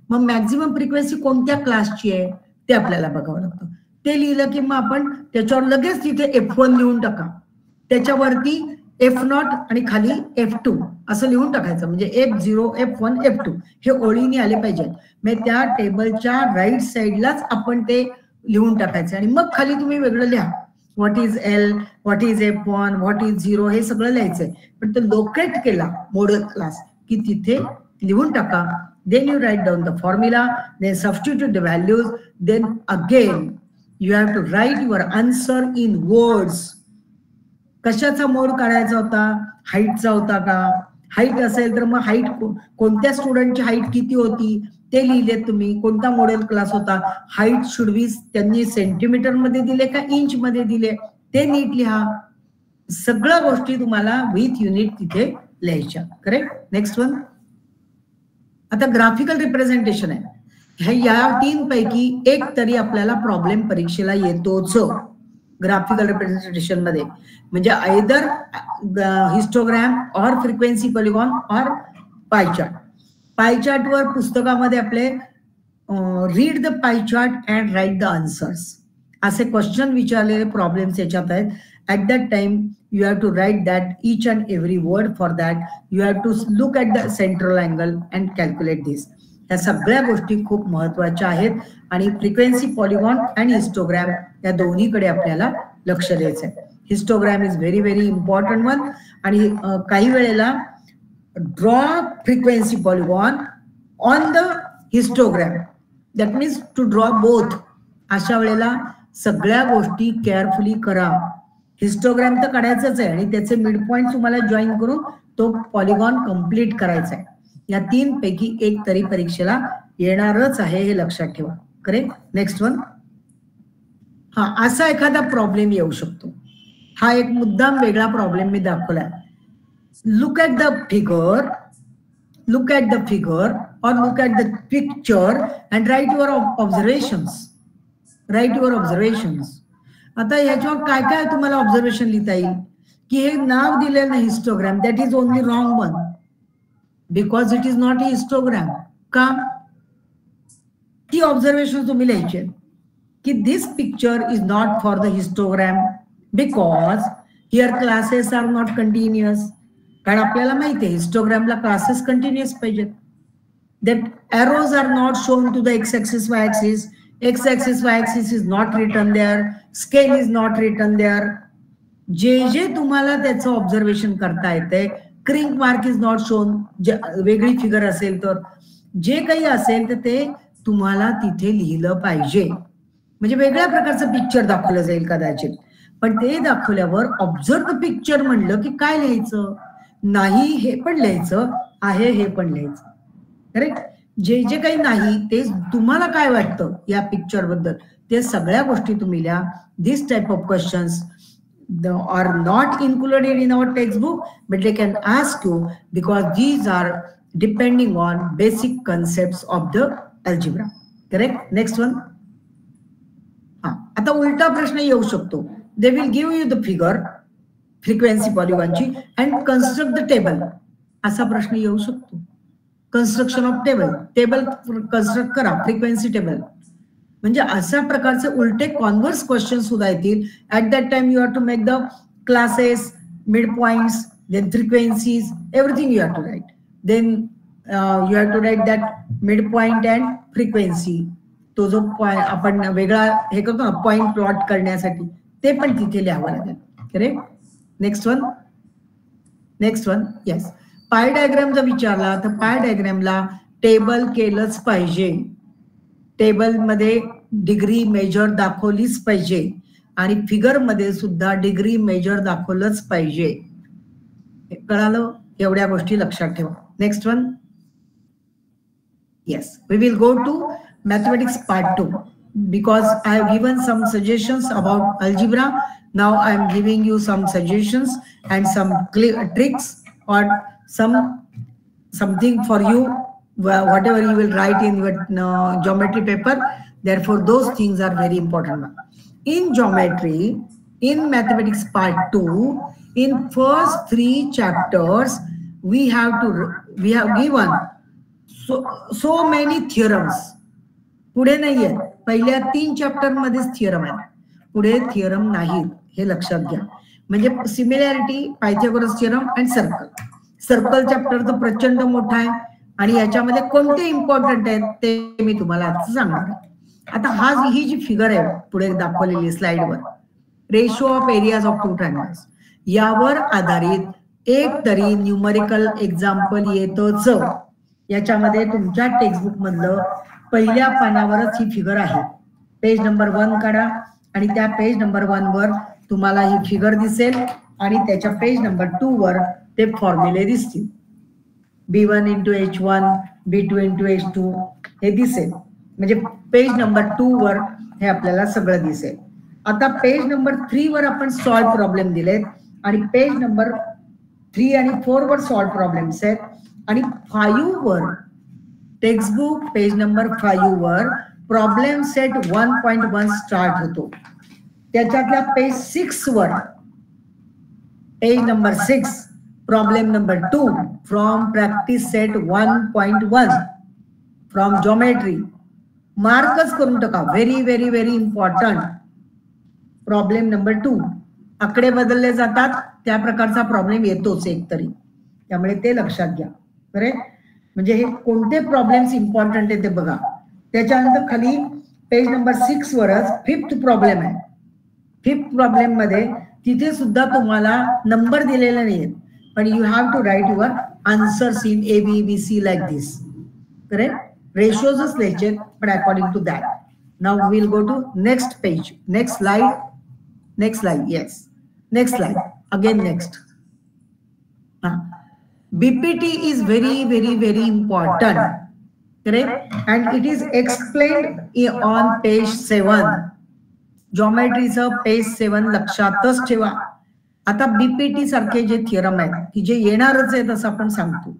मग maximum frequency कोणत्या क्लासची आहे ते आपल्याला बघावं लागतं. ते लिहिलं की मग आपण त्याच्यावर लगेच तिथे F1 लिहून टाका, त्याच्यावरती F0 आणि खाली F2 असं लिहून टाकायचं. म्हणजे F0, F1, F2 हे ओळीने आले पाहिजेत. मग त्या टेबलच्या राईट साईडलाच आपण ते लिहून टाकायचं आणि मग खाली तुम्ही वेगळं लिहा, what is L, what is F1, what is 0 हे सगळं लिहायचंय. पण तो लोकेट केला मॉडल क्लास की तिथे लिहून टाका. Then you write down the formula, then substitute the values, then again you have to write your answer in words. कशाचा मोड काढायचा होता, हाईटचा होता का? हाईट असेल तर मग हाईट कोणत्या स्टुडंटची हाईट किती होती ते लिहिले तुम्ही, कोणता मॉडेल क्लास होता, हाईट शुड बी त्यांनी सेंटीमीटर मध्ये दिले का इंच मध्ये दिले ते नीट लिहा. सगळ्या गोष्टी तुम्हाला विथ युनिट तिथे लिहायच्या. करेक्ट. Next one. आता ग्राफिकल रिप्रेझेंटेशन आहे. या 3 पैकी एक तरी आपल्याला प्रॉब्लेम परीक्षेला येतोच ग्राफिकल रिप्रेझेंटेशन मध्ये. म्हणजे either histogram or frequency polygon or pie chart. Pie chart वर पुस्तकामध्ये आपले read the pie chart and write the answers असे क्वेश्चन विचारलेले प्रॉब्लेम्स याच्यात आहेत. At that time you have to write that each and every word. For that you have to look at the central angle and calculate this. या सगळ्या गोष्टी खूप महत्वाच्या आहेत आणि फ्रिक्वेन्सी, पॉलिगॉन आणि हिस्टोग्राम या दोन्हीकडे आपल्याला लक्ष द्यायचं आहे. Histogram is very very important one. आणि काही वेळेला draw frequency polygon on the histogram, that means to draw both. अशा वेळेला सगळ्या गोष्टी केअरफुली करा. हिस्टोग्राम तर काढायचंच आहे आणि त्याचे मिड पॉइंट तुम्हाला जॉईन करून तो पॉलिगॉन कम्प्लीट करायचा आहे. या 3 पैकी एक तरी परीक्षेला येणारच आहे, हे लक्षात ठेवा. करेक्ट. Next one. हा असा एखादा प्रॉब्लेम येऊ शकतो. हा एक मुद्दाम वेगळा प्रॉब्लेम मी दाखवलाय. Look at the figure, look at the figure or look at the picture and write your observations. Write your observations. आता ह्याच्यावर काय काय तुम्हाला ऑब्झर्वेशन लिहिता येईल की हे नाव दिलेलं नाही histogram, that is only wrong one because it is not a histogram. का? ती ऑब्झर्वेशन तुम्ही लिहायची की this picture is not for the histogram because here classes are not continuous. कारण आपल्याला माहिती आहे हिस्टोग्रामला क्लासेस कंटिन्युअस पाहिजेत. that arrows are not shown to the x-axis, y-axis. X-axis, y-axis is not written there. Scale is not written there. जे तुम्हाला त्याचं observation करता येते, Crick mark is not shown, वेगळी फिगर असेल तर जे काही असेल तर ते तुम्हाला तिथे लिहिलं पाहिजे. म्हणजे वेगळ्या प्रकारचं पिक्चर दाखवलं जाईल कदाचित, पण ते दाखवल्यावर ऑब्झर्व द पिक्चर म्हणलं की काय लिहायचं, नाही हे पण लिहायचं, आहे हे पण लिहायचं. करेक्ट. जे जे काही नाही ते तुम्हाला काय वाटतं या पिक्चर बद्दल ते सगळ्या गोष्टी तुम्ही लिहा. This type of questions are not included in our textbook, but they can ask you because these are depending on basic concepts of the algebra. Correct. Next one. आता उलटा प्रश्न येऊ शकतो. They will give you the figure, frequency polygonची, and construct the table. असा प्रश्न येऊ शकतो. Construction of table. Table construct करा, frequency table. म्हणजे अशा प्रकारचे उलटे कॉन्व्हर्स क्वेश्चन सुद्धा येतील. At that time you have to make the classes, mid points, then frequencies, everything you have to write. Then you have to write that mid point and frequency. तो जो point आपण वेगळा हे करतो ना point plot करण्यासाठी, ते पण तिथे लिहावं लागेल. Correct. Next one. Next one. Yes. Pie diagram जर विचारला तर पाय डायग्रामला टेबल केलंच पाहिजे. टेबल मध्ये डिग्री मेजर दाखवलीच पाहिजे आणि फिगर मध्ये सुद्धा डिग्री मेजर दाखवलंच पाहिजे. कळालं. एवढ्या गोष्टी लक्षात ठेवा. Next one. Yes, we will go to mathematics part 2 because I have given some suggestions about algebra. Now I am giving you some suggestions and some tricks or something for you, whatever you will write in your geometry paper. Therefore those things are very important. In geometry, in mathematics part 2, in first 3 chapters we have given so many theorems. पुढे नाहीये. पहिल्या 3 chapter मध्येच theorem आहे, पुढे theorem नाही. हे लक्षात घ्या. म्हणजे सिमिलॅरिटी, पायथागोरस थिअरम आणि सर्कल. सर्कल चॅप्टर तर प्रचंड मोठा आहे आणि याच्यामध्ये कोणते इम्पॉर्टंट आहेत ते मी तुम्हाला आज सांगणार आहे. आता ही जी फिगर आहे पुढे दाखवलेली स्लाइडवर, ratio of areas of 2 triangles, यावर आधारित एक तरी न्यूमरिकल एक्झाम्पल येतच. याच्यामध्ये तुमच्या टेक्स्टबुक मधलं पहिल्या पानावरच ही फिगर आहे. पेज नंबर 1 काढा आणि त्या पेज नंबर 1 वर तुम्हाला ही फिगर दिसेल आणि त्याच्या पेज नंबर 2 वर ते फॉर्म्युले दिसतील. B1 into H1, B2 into H2 हे दिसेल. म्हणजे पेज नंबर 2 वर हे आपल्याला सगळं दिसेल. आता पेज नंबर 3 वर आपण सॉल्व प्रॉब्लेम दिलेत आणि पेज नंबर 3 आणि 4 वर सॉल्व प्रॉब्लेम्स आहेत आणि 5 वर टेक्स्टबुक पेज नंबर 5 वर प्रॉब्लेम सेट 1.1 स्टार्ट होतो. त्याच्यातल्या पेज 6 वर, page number 6, problem number 2 from practice set 1.1 from geometry. मार्कच करून टाका. Very very very important. Problem number 2, आकडे बदलले जातात त्या प्रकारचा प्रॉब्लेम येतोच एक तरी, त्यामुळे ते लक्षात घ्या. करेक्ट. म्हणजे हे कोणते प्रॉब्लेम्स इम्पॉर्टंट आहे ते बघा. त्याच्यानंतर खाली पेज नंबर 6 वरच 5th प्रॉब्लेम आहे. 5th प्रॉब्लेम मध्ये तिथे सुद्धा तुम्हाला नंबर दिलेले नाहीत, पण you have to write your answers in ABBC like this. Correct. रेशोजच लिहायचे पण according to that. Now will go to next page. Next slide. Next slide. Yes, next slide. Again next. BPT is very very very important. Correct. And it is explained on page 7. Geometryचं page 7 लक्षातच ठेवा. आता BPT सारखे जे theorem आहेत की जे येणारच आहेत असं आपण सांगतो,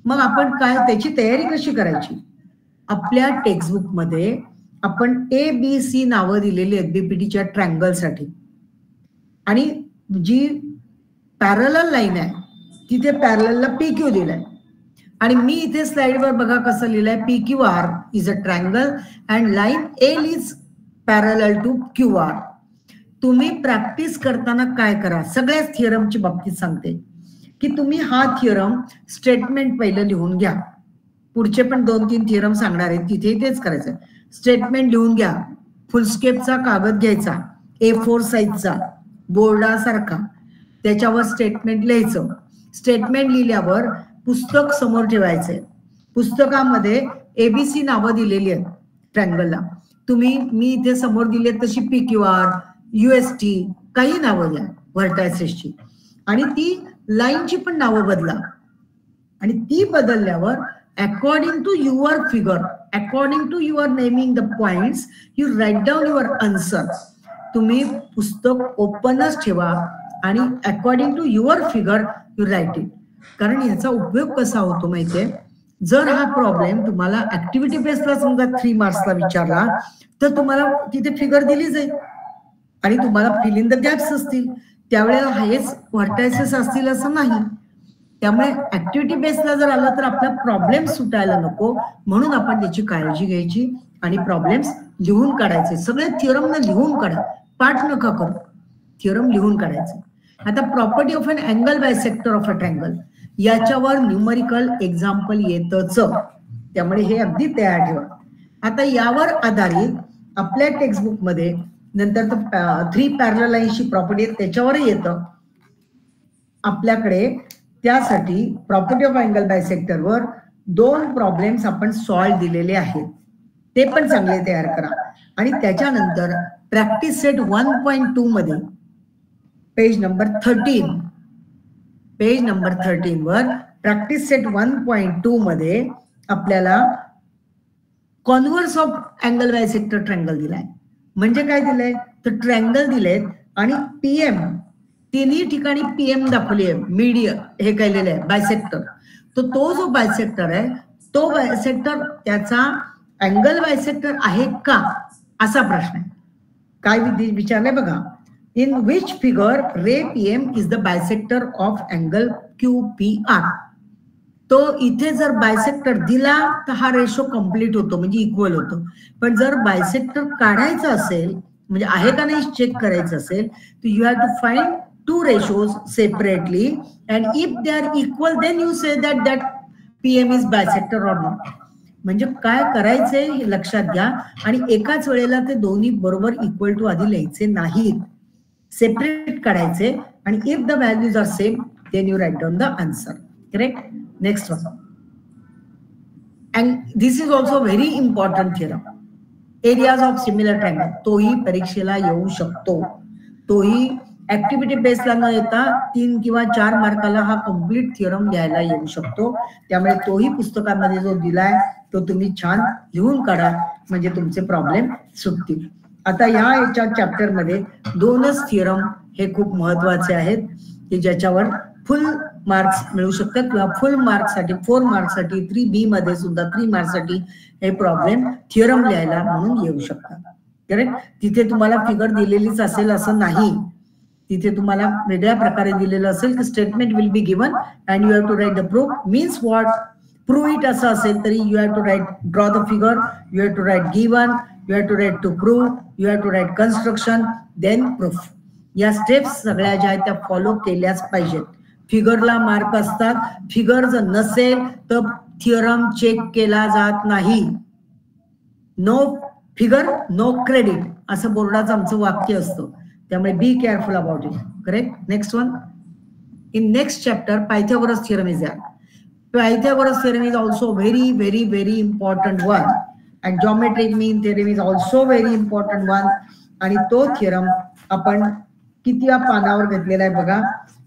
मग आपण काय त्याची तयारी कशी करायची. आपल्या टेक्स्टबुक मध्ये आपण ABC नावं दिलेली आहेत BPTच्या ट्रायंगल साठी आणि जी पॅरलल लाईन आहे तिथे पॅरललला PQ दिलाय आणि मी इथे स्लाइडवर बघा कसं लिहिलंय, PQR is a triangle and line L is parallel to QR. तुम्ही प्रॅक्टिस करताना काय करा, सगळ्याच थिअरमची बाबतीत सांगते की तुम्ही हा थिअरम स्टेटमेंट पहिलं लिहून घ्या. पुढचे पण 2-3 थिअरम सांगणार आहेत, तिथे तेच करायचं. स्टेटमेंट लिहून घ्या. फुलस्केपचा कागद घ्यायचा, A4 साईजचा, बोर्डासारखा, त्याच्यावर स्टेटमेंट लिहायचं. स्टेटमेंट लिहिल्यावर पुस्तक समोर ठेवायचंय. पुस्तकामध्ये ABC नावं दिलेली आहेत ट्रँगलला. तुम्ही मी इथे समोर दिली तशी PQR, UST काही नावं द्या व्हर्टायसेसची, आणि ती लाईनची पण नावं बदला. आणि ती बदलल्यावर according to your figure, according to your naming the points, you write down your answer. तुम्ही पुस्तक ओपनच ठेवा आणि according to your figure you write it. कारण याचा उपयोग कसा होतो माहितीये, जर हा प्रॉब्लेम तुम्हाला ऍक्टिव्हिटी बेसला समजा 3 मार्क्सला विचारला तर तुम्हाला तिथे फिगर दिली जाईल आणि तुम्हाला फिल इन द गॅप्स असतील. त्यावेळेला हेच व्हर्टायसेस असतील असं नाही. त्यामुळे ऍक्टिव्हिटी बेसला जर आलं तर आपला प्रॉब्लेम सुटायला नको, म्हणून आपण त्याची काळजी घ्यायची आणि प्रॉब्लेम्स लिहून काढायचे. सगळे थिअरम लिहून काढा, पाठ नका करू, थिअरम लिहून काढायचे. आता property of an angle bisector of a triangle, याच्यावर न्यूमरिकल एक्झाम्पल येतच, त्यामुळे हे अगदी तयार ठेवा. आता यावर आधारित आपल्या टेक्स्टबुक मध्ये नंतर 3 पॅरलल लाईन्सची प्रॉपर्टी त्याच्यावर येतं आपल्याकडे. त्यासाठी प्रॉपर्टी ऑफ अँगल बायसेक्टरवर 2 प्रॉब्लेम्स आपण सॉल्व्ह दिलेले आहेत, ते पण चांगले तयार करा. आणि त्याच्यानंतर प्रॅक्टिस सेट 1.2 मध्ये पेज नंबर 13 वर प्रॅक्टिस सेट 1.2 मध्ये आपल्याला converse of angle bisector triangle दिलाय. म्हणजे काय दिलंय तर ट्रँगल दिलेत आणि PM, तिन्ही ठिकाणी PM दाखवली आहे, मीडियम हे केलेलं आहे बायसेक्टर. तर तो जो बायसेक्टर आहे तो बायसेक्टर त्याचा अँगल बायसेक्टर आहे का असा प्रश्न आहे. काय विचारलंय बघा, in which figure ray PM is the bisector of angle QPR. तो इथे जर बायसेक्टर दिला तर हा रेशो कम्प्लीट होतो, म्हणजे इक्वल होतो. पण जर बायसेक्टर काढायचं असेल, म्हणजे आहे का नाही चेक करायचं असेल, तर you have to find 2 ratios separately, and if they are equal then you say that PM is bisector or not. म्हणजे काय करायचंय हे लक्षात घ्या आणि एकाच वेळेला ते दोन्ही बरोबर इक्वल टू आधी लिहायचे नाहीत, सेपरेट काढायचे. आणि if the values are same then you write down the answer. Correct. Next one, and this is also very important theorem, areas of similar triangle. तोही परीक्षेला येऊ शकतो, तोही ऍक्टिव्हिटी बेसला न येता 3 किंवा 4 मार्काला हा कम्प्लीट थिअरम लिहायला येऊ शकतो. त्यामुळे तोही पुस्तकामध्ये जो दिलाय तो तुम्ही छान लिहून काढा, म्हणजे तुमचे प्रॉब्लेम सुटतील. आता याच्या चॅप्टर मध्ये 2च थिअरम हे खूप महत्वाचे आहेत की ज्याच्यावर फुल मार्क्स मिळू शकतात, किंवा फुल मार्क्ससाठी 4 मार्क्ससाठी 3B मध्ये सुद्धा 3 मार्क्ससाठी हे प्रॉब्लेम थिअरम लिहायला म्हणून येऊ शकतात. करेक्ट. तिथे तुम्हाला फिगर दिलेलीच असेल असं नाही, तिथे तुम्हाला वेगळ्या प्रकारे दिलेलं असेल की statement will be given and you have to write the proof. Means what, prove it असं असेल तरी you have to write draw the figure, you have to write given, you have to write to prove, you have to write construction, then proof. या steps सगळ्या ज्या आहेत त्या follow केल्याच पाहिजेत. फिगरला मार्क असतात, फिगर जर नसेल तर थिअरम चेक केला जात नाही. नो फिगर नो क्रेडिट असं बोर्डाचं आमचं वाक्य असतं, त्यामुळे be careful about it. Correct. Next one, in next chapter Pythagoras theorem is there. Pythagoras theorem is also very very very important one, and geometric mean theorem is also very important one. आणि तो theorem आपण किती पानावर घेतलेला आहे बघा,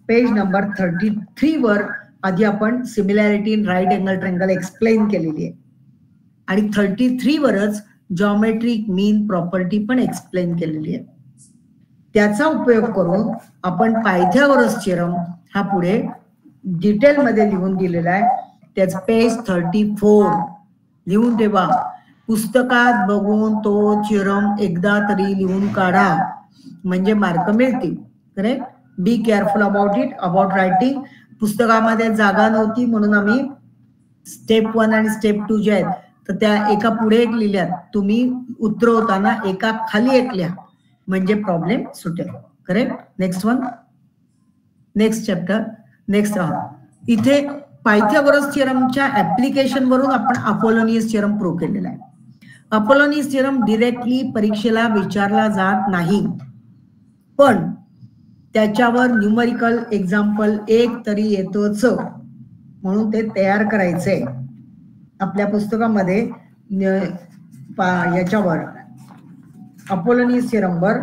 page number 33 वर आधी आपण similarity in right angle triangle explain केलेली आहे, आणि 33 वरच जॉमेट्रिक मीन प्रॉपर्टी पण एक्सप्लेन केलेली आहे. त्याचा उपयोग करून आपण पायथागोरस थिअरम हा पुढे डिटेल मध्ये लिहून दिलेला आहे. त्याच पेज 34 लिहून ठेवा. पुस्तकात बघून तो थिअरम एकदा तरी लिहून काढा, म्हणजे मार्क मिळतील. Correct. B careful about it, about writing. पुस्तकामध्ये जागा नव्हती म्हणून आम्ही स्टेप 1 आणि स्टेप 2 जे आहेत तर त्या एका पुढे एक लिहिल्यात, तुम्ही उतरवताना एका खाली एक लिहा, म्हणजे प्रॉब्लेम सुटेल. Correct. Next one, next chapter. Next इथे पायथागोरस थिअरमच्या ऍप्लिकेशन वरून आपण अपोलोनियस थिअरम प्रूव्ह केलेला आहे. अपोलोनियस थिअरम डिरेक्टली परीक्षेला विचारला जात नाही, पण त्याच्यावर न्यूमरिकल एक्झाम्पल एक तरी येतोच, म्हणून ते तयार करायचंय. आपल्या पुस्तकामध्ये याच्यावर अपोलोनियस थिअरमवर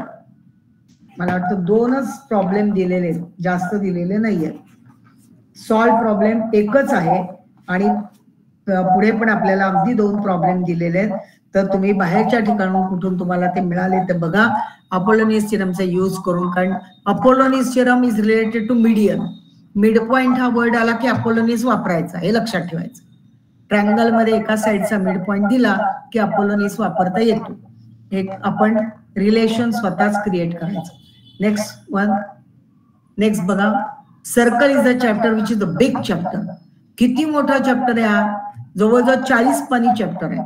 मला वाटतं 2च प्रॉब्लेम दिलेले, जास्त दिलेले नाहीये. सॉल्व प्रॉब्लेम एकच आहे आणि पुढे पण आपल्याला अगदी 2 प्रॉब्लेम दिलेले आहेत. तर तुम्ही बाहेरच्या ठिकाणून कुठून तुम्हाला ते मिळाले ते बघा अपोलोनियस थिअरमचा यूज करून. कारण Apollonius theorem is related to median. Mid point हा वर्ड आला की अपोलोनियस वापरायचा, हे लक्षात ठेवायचं. ट्रायंगल मध्ये एका साइडचा मिड पॉइंट दिला की अपोलोनियस वापरता येतो. एक आपण रिलेशन स्वतःच क्रिएट करायचं. नेक्स्ट वन, नेक्स्ट बघा. Circle is the chapter which is the big chapter. किती मोठा चॅप्टर आहे हा, जवळजवळ 40 पानी चॅप्टर आहे.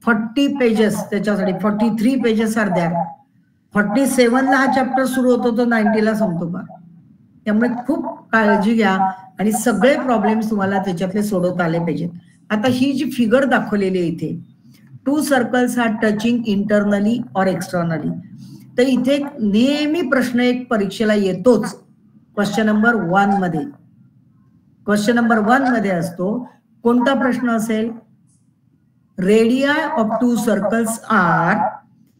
40 पेजेस त्याच्यासाठी, 43 पेजेस आर द्यार. 47 ला हा चॅप्टर सुरू होतो तो 90 ला संपतो का. त्यामुळे खूप काळजी घ्या आणि सगळे प्रॉब्लेम्स तुम्हाला त्याच्यातले सोडवता आले पाहिजेत. आता ही जी फिगर दाखवलेली आहे इथे, 2 सर्कल्स आर टचिंग इंटरनली और एक्सटर्नली. तर इथे नेहमी प्रश्न एक परीक्षेला येतोच. क्वेश्चन नंबर 1 मध्ये, क्वेश्चन नंबर 1 मध्ये असतो. कोणता प्रश्न असेल, radii of 2 circles are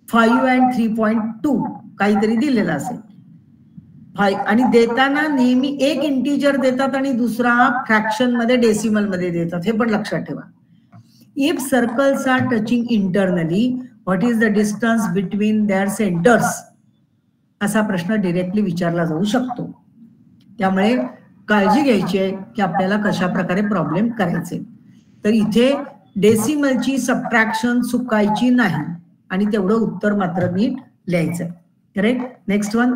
5 and 3.2 काहीतरी दिलेला असेल. 5 आणि देताना नेहमी एक इंटीजर देतात आणि दुसरा फ्रॅक्शन मध्ये डेसिमल मध्ये देतात, हे पण लक्षात ठेवा. If circles are touching internally, what is the distance between their centres, असा प्रश्न डिरेक्टली विचारला जाऊ शकतो. त्यामुळे काळजी घ्यायची आहे की आपल्याला कशा प्रकारे प्रॉब्लेम करायचे. तर इथे डेसिमलची सबट्रॅक्शन चुकायची नाही आणि तेवढं उत्तर मात्र नीट लिहायचं. करेक्ट. Next one.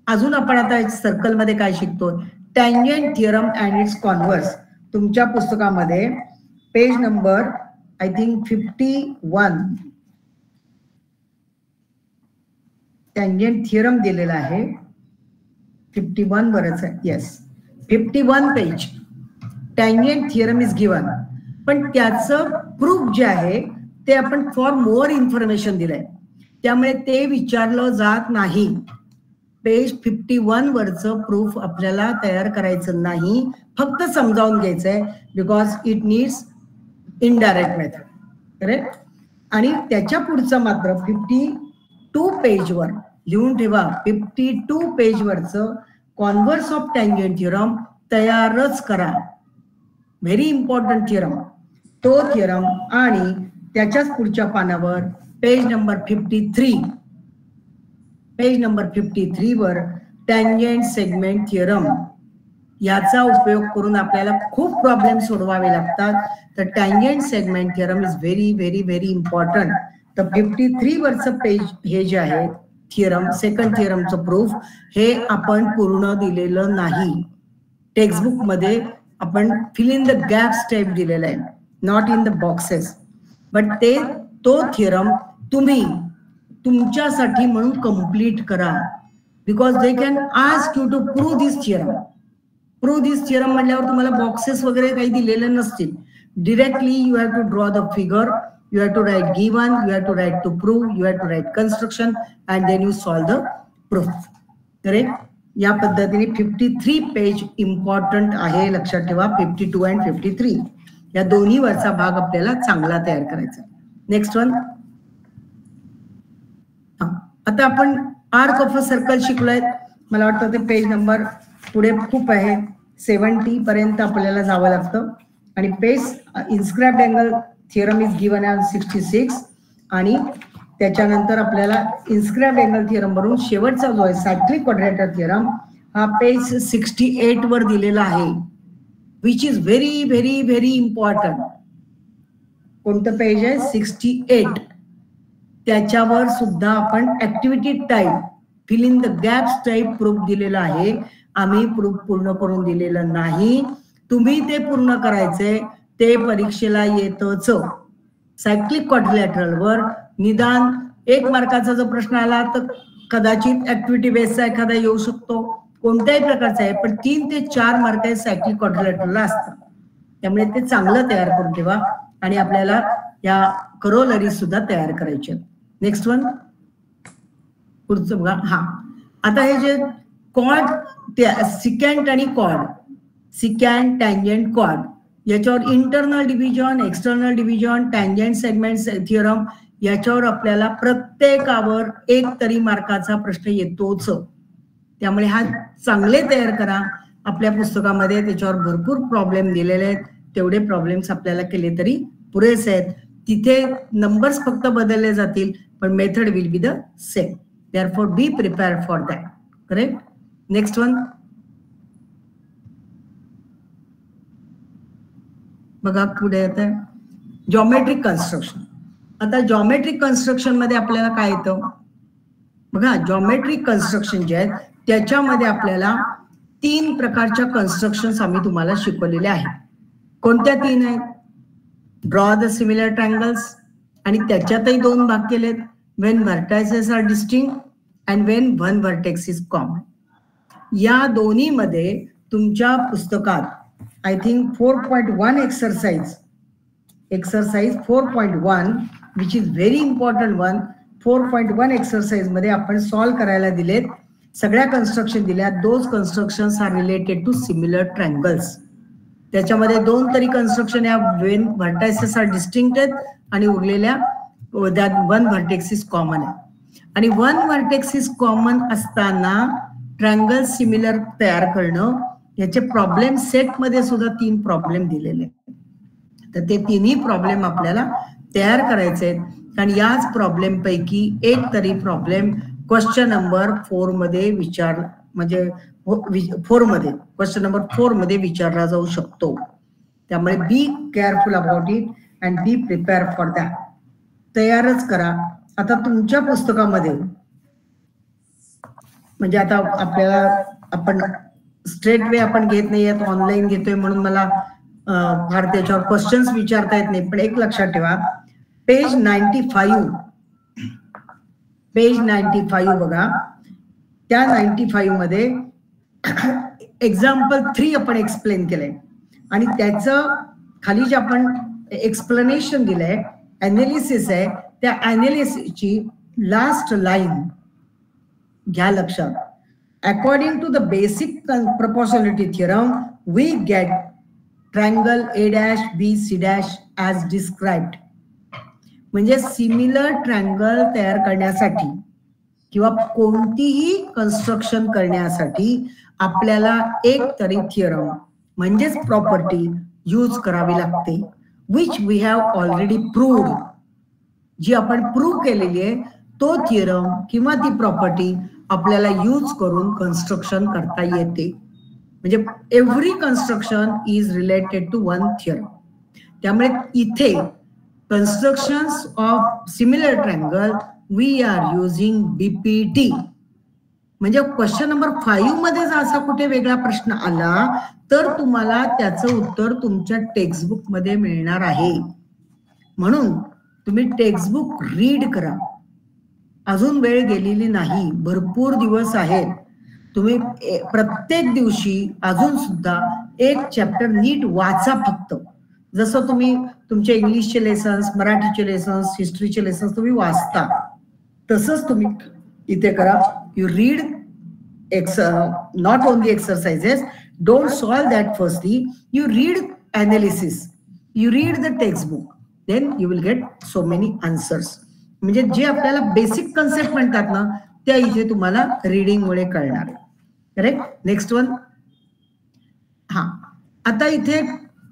अजून आपण आता सर्कल मध्ये काय शिकतो, tangent theorem and it's converse. तुमच्या पुस्तकामध्ये page number I think 51 tangent theorem दिलेला आहे. 51 वरच आहे. Yes, 51 page tangent theorem is given. पण त्याचं प्रूफ जे आहे ते आपण फॉर मोर इन्फॉर्मेशन दिलंय, त्यामुळे ते विचारलं जात नाही. पेज 51 वरचं प्रूफ आपल्याला तयार करायचं नाही, फक्त समजावून घ्यायचंय, because it needs indirect method. Correct. आणि त्याच्या पुढचं मात्र 52 पेजवर लिहून ठेवा. 52 पेजवरचं कॉन्व्हर्स ऑफ टँजंट थिअरम तयारच करा. Very important theorem. तो थिअरम आणि त्याच्याच पुढच्या पानावर पेज नंबर 53, पेज नंबर 53 वर टँजंट सेगमेंट थिअरम, याचा उपयोग करून आपल्याला खूप प्रॉब्लेम सोडवावे लागतात. तर tangent segment theorem is very very very important. तर 53 वरचं पेज हे जे आहे थिअरम, सेकंड थिअरमचं प्रूफ, हे आपण पूर्ण दिलेलं नाही. टेक्स्टबुक मध्ये आपण fill in the gaps type दिलेलं आहे, not in the boxes. But तो थिअरम तुम्ही तुमच्यासाठी म्हणून कम्प्लीट करा, because they can ask you to prove this theorem. Prove this theorem म्हटल्यावर तुम्हाला बॉक्सेस वगैरे काही दिलेले नसतील. Directly you have to draw the figure, you have to write given, you have to write to prove, you have to write construction, and then you solve the proof. Correct. या पद्धतीने 53 page important आहे, लक्षात ठेवा. 52 and 53 या दोन्ही वरचा भाग आपल्याला चांगला तयार करायचा. Next one. आता आपण आर्क ऑफ अ सर्कल शिकलोय. मला वाटतं ते पेज नंबर पुढे खूप आहे, 70 पर्यंत आपल्याला जावं लागतं. आणि page inscribed angle theorem is given as 66 आणि त्याच्यानंतर आपल्याला इन्स्क्राइब्ड अँगल थिअरम वरून शेवटचा जो आहे सायक्लिक क्वाड्रेटर थिअरम हा पेज 68 वर दिलेला आहे, which is very very very important. कोणतं पेज आहे? 68. त्याच्यावर सुद्धा आपण activity type, fill in the gaps type proof दिलेला आहे. आम्ही प्रूफ पूर्ण करून दिलेलं नाही, तुम्ही ते पूर्ण करायचंय. ते परीक्षेला येतच. सायक्लिक क्वाड्रिलॅटरलवर निदान 1 मार्काचा जर प्रश्न आला तर कदाचित ऍक्टिव्हिटी बेसचा एखादा येऊ शकतो, कोणत्याही प्रकारचा आहे, पण 3 ते 4 मार्क सायक्लिक क्वाड्रिलॅटरलला असतात. त्यामुळे ते चांगलं तयार करून ठेवा आणि आपल्याला या करोलरी सुद्धा तयार करायचे. नेक्स्ट वन, पुढचं बघा. हा, आता हे जे कॉर्ड, सिकॅन्ट आणि कॉर्ड, सिकॅन्ट, टँजंट, कॉर्ड, याच्यावर internal division, external division, tangent segment theorem, याच्यावर आपल्याला प्रत्येकावर 1 तरी मार्काचा प्रश्न येतोच. त्यामुळे हा चांगले तयार करा. आपल्या पुस्तकामध्ये त्याच्यावर भरपूर प्रॉब्लेम दिलेले आहेत, तेवढे प्रॉब्लेम्स आपल्याला केले तरी पुरेसे आहेत. तिथे नंबर्स फक्त बदलले जातील, पण method will be the same. Therefore B prepared for that. Correct. Next one बघा, पुढे येतं जॉमेट्रिक कन्स्ट्रक्शन. आता जॉमेट्रिक कन्स्ट्रक्शन मध्ये आपल्याला काय येतं बघा. जॉमेट्रिक कन्स्ट्रक्शन जे आहेत त्याच्यामध्ये आपल्याला 3 प्रकारच्या कन्स्ट्रक्शन्स आम्ही तुम्हाला शिकवलेले आहेत. कोणत्या 3 आहेत? ड्रॉ द सिमिलर ट्रायंगल्स, आणि त्याच्यातही 2 भाग केलेत. When vertices are distinct and when one vertex is common. या दोन्ही मध्ये तुमच्या पुस्तकात I think 4.1 exercise 4.1 which is very important one. 4.1 exercise मध्ये आपण सॉल्व्ह करायला दिलेत, सगळ्या कन्स्ट्रक्शन दिल्या. Those constructions are related to similar triangles. त्याच्यामध्ये 2 तरी कन्स्ट्रक्शन या व्हेन व्हर्टायसेस आर डिस्टिंक्ट आहेत आणि उरलेल्या वन व्हर्टेक्स इज कॉमन आहे. आणि वन व्हर्टेक्स इज कॉमन असताना ट्रायंगल सिमिलर तयार करणं, याचे प्रॉब्लेम सेट मध्ये सुद्धा 3 प्रॉब्लेम दिलेले आहेत. तर ते 3ही प्रॉब्लेम आपल्याला तयार करायचे आहेत आणि याच प्रॉब्लेम पैकी 1 तरी प्रॉब्लेम क्वेश्चन नंबर 4 मध्ये विचार, म्हणजे 4 मध्ये क्वेश्चन नंबर 4 मध्ये विचारला जाऊ शकतो. त्यामुळे be careful about it and B prepare for that. तयारच करा. आता तुमच्या पुस्तकामध्ये, म्हणजे आता आपल्याला आपण स्ट्रेट वे आपण घेत नाहीये, ऑनलाईन घेतोय म्हणून मला फार त्याच्यावर क्वेश्चन्स विचारता येत नाही. पण एक लक्षात ठेवा, पेज 95 बघा. त्या 95 मध्ये एक्झाम्पल 3 आपण एक्सप्लेन केलंय आणि त्याचं खाली जे आपण एक्सप्लेनेशन दिलंय, अनालिसिस आहे, त्या अनालिसिसची लास्ट लाईन घ्या लक्षात. According to the basic proportionality theorem, we get triangle A', B', C' as described. म्हणजे सिमिलर ट्रायंगल तयार करण्यासाठी किंवा कोणतीही कन्स्ट्रक्शन करण्यासाठी आपल्याला 1 तरी थिअरम म्हणजेच प्रॉपर्टी यूज करावी लागते, which we have already proved. जी आपण प्रूव्ह केलेली आहे तो थिअरम किंवा ती प्रॉपर्टी आपल्याला यूज करून कन्स्ट्रक्शन करता येते. म्हणजे every construction is related to one theorem. त्यामुळे इथे constructions of similar triangle we are using BPT. म्हणजे क्वेश्चन नंबर 5 मध्ये जर असा कुठे वेगळा प्रश्न आला तर तुम्हाला त्याचं उत्तर तुमच्या टेक्स्टबुक मध्ये मिळणार आहे. म्हणून तुम्ही टेक्स्टबुक रीड करा. अजून वेळ गेलेली नाही, भरपूर दिवस आहेत. तुम्ही प्रत्येक दिवशी अजून सुद्धा 1 चॅप्टर नीट वाचा फक्त. जसं तुम्ही तुमचे इंग्लिशचे लेसन्स, मराठीचे लेसन्स, हिस्ट्रीचे लेसन्स तुम्ही वाचता, तसंच तुम्ही इथे करा. You read not only exercises, don't solve that firstly, you read analysis, you read the textbook, then you will get so many answers. म्हणजे जे आपल्याला बेसिक कन्सेप्ट म्हणतात ना, त्या इथे तुम्हाला रीडिंग मुळे कळणार. करेक्ट. Next one. हा, आता इथे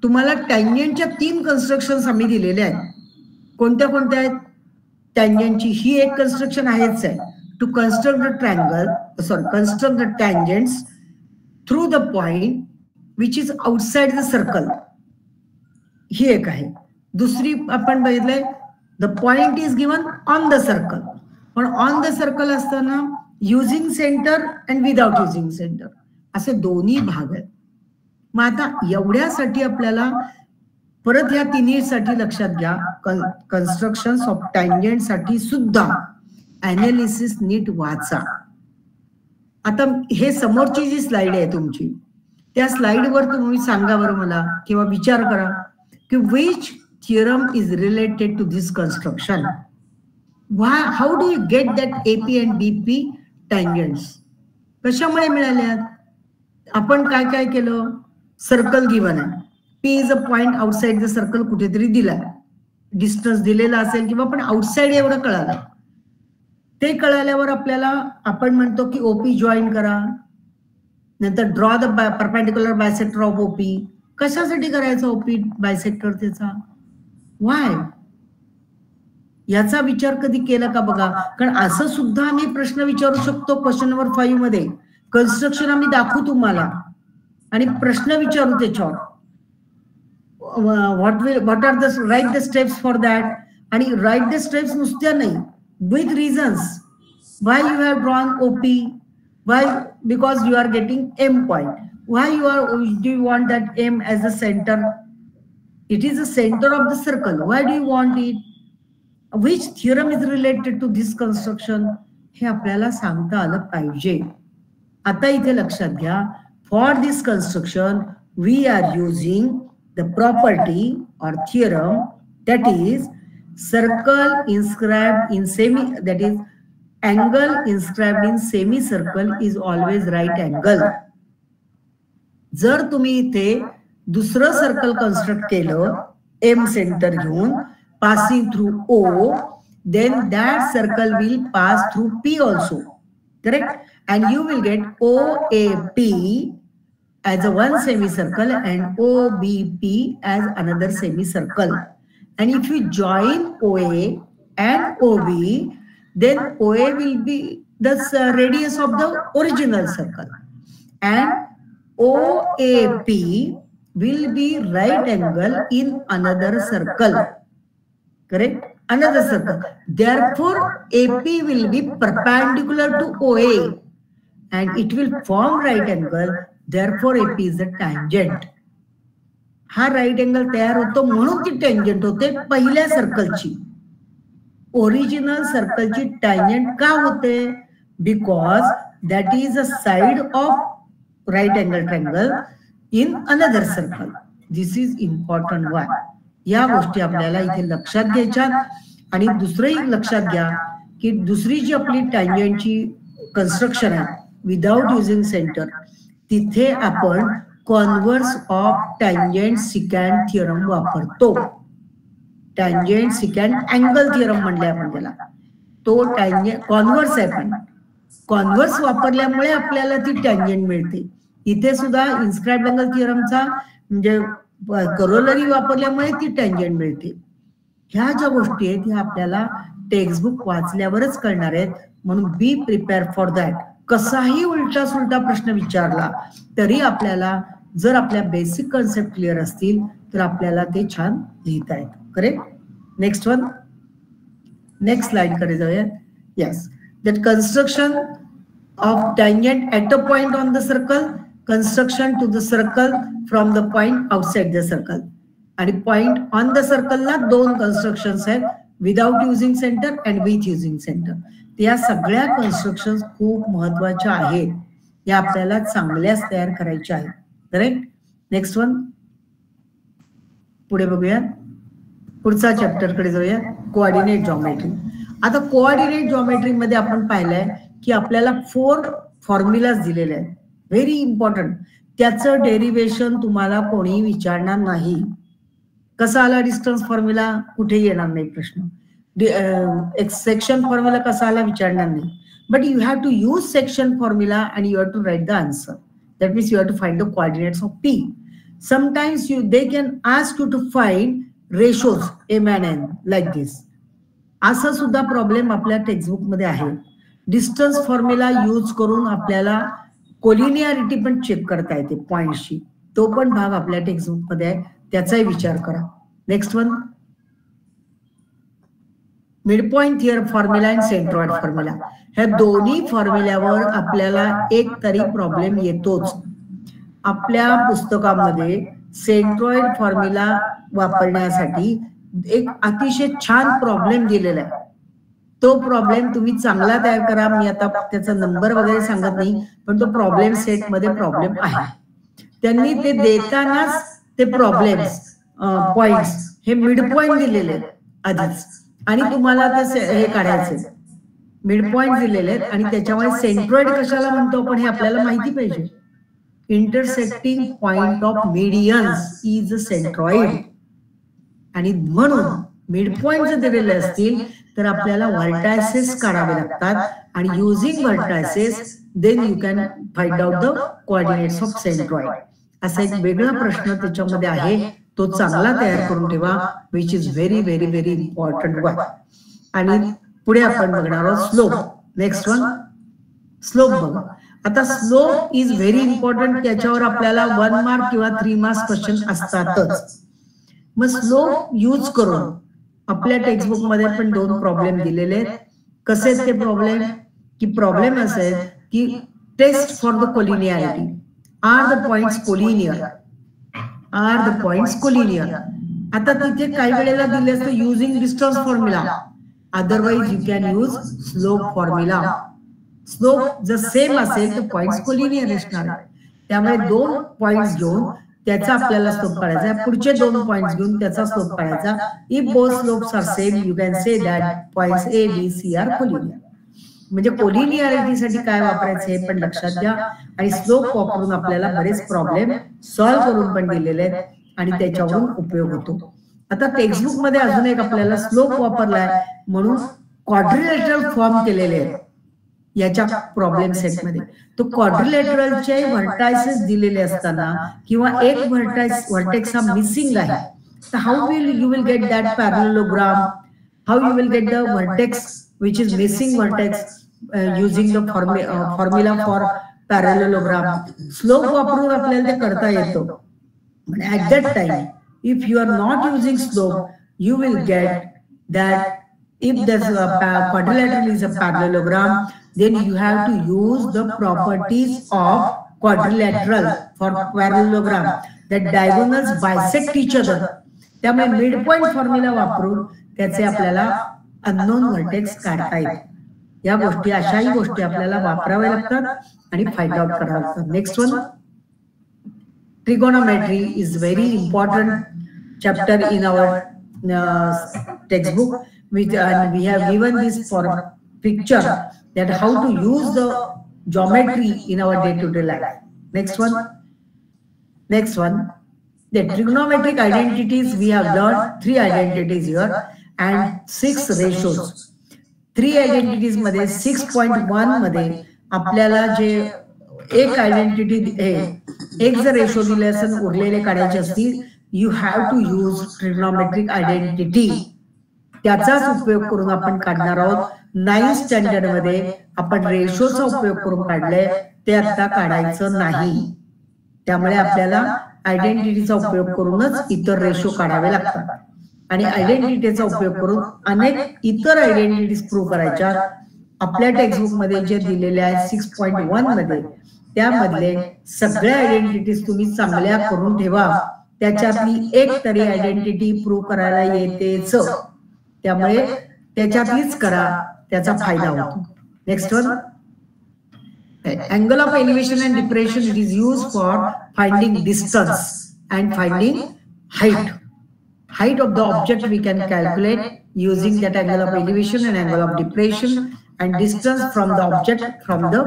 तुम्हाला टँजंटच्या 3 कन्स्ट्रक्शन्स आम्ही दिलेले आहेत. कोणत्या कोणत्या आहेत? टँजंटची ही एक कन्स्ट्रक्शन आहेच आहे, to construct the tangents through the point which is outside the circle. ही एक आहे. दुसरी आपण बघितलंय, the point is given on the circle. पण on the circle असताना using center and without using center असे दोन्ही भाग आहेत. मग आता एवढ्यासाठी आपल्याला परत ह्या तिन्हीसाठी लक्षात घ्या, कन्स्ट्रक्शन ऑफ टँजंट साठी सुद्धा अनालिसिस नीट वाचा. आता हे समोरची जी स्लाइड आहे तुमची, त्या स्लाइडवर तुम्ही सांगा बरं मला किंवा विचार करा की which theorem is related to this construction. How do you get that AP and BP tangents? कशामुळे मिळाल्या? आपण काय काय केलं? सर्कल गिवन आहे, P is a point outside the circle कुठेतरी दिलाय, डिस्टन्स दिलेला असेल किंवा पण आउटसाइड एवढं कळालं. ते कळाल्यावर आपल्याला आपण म्हणतो की ओपी जॉईन करा, नंतर draw the perpendicular bisector of OP. कशासाठी करायचा ओपी बायसेक्टर त्याचा? वाय? याचा विचार कधी केला का बघा. कारण असं सुद्धा आम्ही प्रश्न विचारू शकतो क्वेश्चन नंबर 5 मध्ये. कन्स्ट्रक्शन आम्ही दाखवू तुम्हाला आणि प्रश्न विचारू त्याच्यावर. What are the write the steps for that. आणि राईट द स्टेप्स नुसत्या नाही, with reasons why you have drawn OP, why, because you are getting M point, why do you want that M as a center? It is the center of the circle. Why do you want it? Which theorem is related to this construction? हे आपल्याला सांगता आलं पाहिजे. आता इथे लक्षात घ्या, for this construction we are using the property or theorem that is circle inscribed in that is angle inscribed in semicircle is always right angle. जर तुम्ही इथे दुसरं सर्कल कन्स्ट्रक्ट केलं एम सेंटर घेऊन passing through O, then that circle will pass through P also, correct? And you will get OAP as a one semicircle and OBP as another semicircle. And if you join OA and OB, then OA will be the radius of the original circle and OAP will be right angle in another circle, correct? Another circle. Therefore, AP will be perpendicular to OA and it will form right angle. Therefore, AP is a tangent. हा right angle तयार होतो म्हणून ती tangent होते पहिल्या सर्कलची. Original सर्कलची tangent का होते? Because that is a side of right angle triangle in another circle. This is important. Why? या गोष्टी आपल्याला इथे लक्षात घ्यायच्या. आणि दुसरंही लक्षात घ्या की दुसरी जी आपली टँजंटची कन्स्ट्रक्शन आहे विदाउट युजिंग सेंटर, तिथे आपण कॉन्व्हर्स ऑफ टँजंट सिकॅन्ड थिअरम वापरतो. टँजंट सिकॅन्ड अँगल थिअरम म्हणले आपण त्याला. तो टँजंट कॉन्व्हर्स आहे, पण कॉन्व्हर्स वापरल्यामुळे आपल्याला ती टँजंट मिळते. इथे सुद्धा इन्स्क्राइब्ड अँगल थिअरमचा म्हणजे करोलरी वापरल्यामुळे ती टँजंट मिळते. ह्या ज्या गोष्टी आहेत ह्या आपल्याला टेक्स्टबुक वाचल्यावरच कळणार आहेत. म्हणून बी प्रिपेअर फॉर दॅट. कसाही उलटा सुलटा प्रश्न विचारला तरी आपल्याला जर आपल्या बेसिक कन्सेप्ट क्लिअर असतील तर आपल्याला ते छान लिहिता येतं. Correct? Next one, next slide कडे जाऊया. Yes, that construction of tangent at a point on the circle, construction to the circle from the point outside the circle. आणि पॉइंट ऑन द सर्कलला दोन कन्स्ट्रक्शन्स आहेत, without using centre and with using centre. या सगळ्या construction खूप महत्वाच्या आहेत. या आपल्याला चांगल्याच तयार करायच्या आहेत. करेक्ट? नेक्स्ट वन, पुढे बघूया. पुढचा चॅप्टर कडे जाऊया, कोऑर्डिनेट जॉमेट्री. आता कोऑर्डिनेट जॉमेट्री मध्ये आपण पाहिलंय की आपल्याला 4 फॉर्म्युलाज दिलेले आहेत, व्हेरी इम्पॉर्टंट. त्याचं डेरिवेशन तुम्हाला कोणी विचारणार नाही. कसा आला डिस्टन्स फॉर्म्युला? कुठे येणार नाही प्रश्न. सेक्शन फॉर्म्युला कसा आला विचारणार नाही. But you have to use section formula and you have to write the answer. That means you have to find the coordinates of P. Sometimes they can ask you to find ratios M and N like this. असा सुद्धा problem आपल्या textbook मध्ये आहे. Distance formula use करून आपल्याला collinearity पण check करता येते पॉइंटशी. तो पण भाग आपल्या टेक्स्टबुक मध्ये आहे, त्याचाही विचार करा. Next one, mid point theorem formula आणि सेंट्रॉइड फॉर्म्युला. ह्या दोन्ही फॉर्म्युल्यावर आपल्याला एक तरी प्रॉब्लेम येतोच. आपल्या पुस्तकामध्ये सेंट्रॉइड फॉर्म्युला वापरण्यासाठी एक अतिशय छान प्रॉब्लेम दिलेला आहे. तो प्रॉब्लेम तुम्ही चांगला तयार करा. मी आता त्याचा नंबर वगैरे सांगत नाही, पण तो प्रॉब्लेम सेट मध्ये प्रॉब्लेम आहे. त्यांनी ते देतानाच ते प्रॉब्लेम्स पॉइंट्स हे मिड पॉइंट दिलेले आहेत आधीच, आणि तुम्हाला ते हे काढायचे मिड पॉइंट दिलेले आहेत. आणि त्याच्यामुळे सेंट्रॉइड कशाला म्हणतो आपण हे आपल्याला माहिती पाहिजे. Intersecting point of medians is a centroid. आणि म्हणून मिड पॉइंट जर दिलेले असतील तर आपल्याला व्हर्टायसेस काढावे लागतात, आणि using vertices then you can find out the coordinates of centroid. असा एक वेगळा प्रश्न त्याच्यामध्ये आहे, तो चांगला तयार करून ठेवा, which is very very very important one. आणि पुढे आपण बघणार आहोत स्लोप. नेक्स्ट वन, स्लोप बघा. आता स्लोप इज व्हेरी इम्पॉर्टंट. त्याच्यावर आपल्याला 1 मार्क किंवा 3 मार्क्स क्वेश्चन असतातच. मग स्लोप यूज करून आपल्या टेक्स्टबुक मध्ये पण 2 प्रॉब्लेम दिलेले आहेत. कसे आहेत ते प्रॉब्लेम? की प्रॉब्लेम असे आहेत की test for the collinearity. Are the points collinear? Are the points collinear? आता तिथे काही वेळेला दिले असतं using distance formula, otherwise you can use slope formula. Slope जर सेम असेल तर पॉइंट्स कोलिनियर असणार आहे. त्यामुळे 2 पॉइंट्स घेऊन त्याचा आपल्याला स्लोप काढायचा, पुढचे 2 पॉइंट्स घेऊन त्याचा स्लोप काढायचा. If both slopes are same you can say that points A B C are collinear. म्हणजे कोलिनियरिटीसाठी काय वापरायचं हे पण लक्षात घ्या. आणि स्लोप वापरून आपल्याला बरेच प्रॉब्लेम सॉल्व्ह करून पण दिलेले आहेत, आणि त्याच्यावरून उपयोग होतो. आता टेक्स्टबुक मध्ये अजून एक आपल्याला स्लोप वापरलाय म्हणून क्वाड्रिलेटरल फॉर्म केलेले आहेत याच्या प्रॉब्लेम सेट मध्ये. तो क्वाड्रिलेटरलचे व्हर्टायसेस दिलेले असताना किंवा एक व्हर्टेक्स हा मिसिंग आहे, तर how will you will get that parallelogram? How you will get the vertex which is missing vertex using the formula for parallelogram? Slope वापरून आपल्याला ते करता येतो. At that time, if you are not using slope, you will get that if there's a quadrilateral is a parallelogram, then you have to use the properties of quadrilateral for parallelogram, that diagonals bisect each other. त्यामुळे midpoint formula वापरून त्याचे आपल्याला unknown vertex काढता येईल. या गोष्टी, अशाही गोष्टी आपल्याला वापराव्या लागतात आणि फाइंड आउट करावं लागतं. Next one, trigonometry is very important chapter in our textbook. We have given this for picture that how to use the geometry in our day-to-day life. Next one, the trigonometric identities. We have learned 3 identities here and 6 ratios. 3 identities मध्ये 6.1 मध्ये आपल्याला जे एक identity एक जर ratio दिले असेल उरलेले काढायचे असतील, you have to use trigonometric identity. त्याचाच उपयोग करून आपण काढणार आहोत. 9th स्टँडर्ड मध्ये आपण रेशोचा उपयोग करून काढले, ते आता काढायचं नाही. त्यामुळे आपल्याला आयडेंटिटीचा उपयोग करूनच इतर रेशो काढावे लागतात, आणि आयडेंटिटीचा उपयोग करून अनेक इतर आयडेंटिटीज प्रूव्ह करायच्या. आपल्या टेक्स्टबुक मध्ये जे दिलेले आहेत 6.1 मध्ये, त्यामधले सगळ्या आयडेंटिटीज तुम्ही चांगल्या करून ठेवा. त्याच्यातली एक तरी आयडेंटिटी प्रूव्ह करायला येतेच, त्यामुळे त्याच्यातलीच करा, त्याचा फायदा होतो. Next one, angle of elevation and depression. It is used for finding distance and finding height. Height of the object we can calculate using that angle of elevation and angle of depression, and distance from the object from the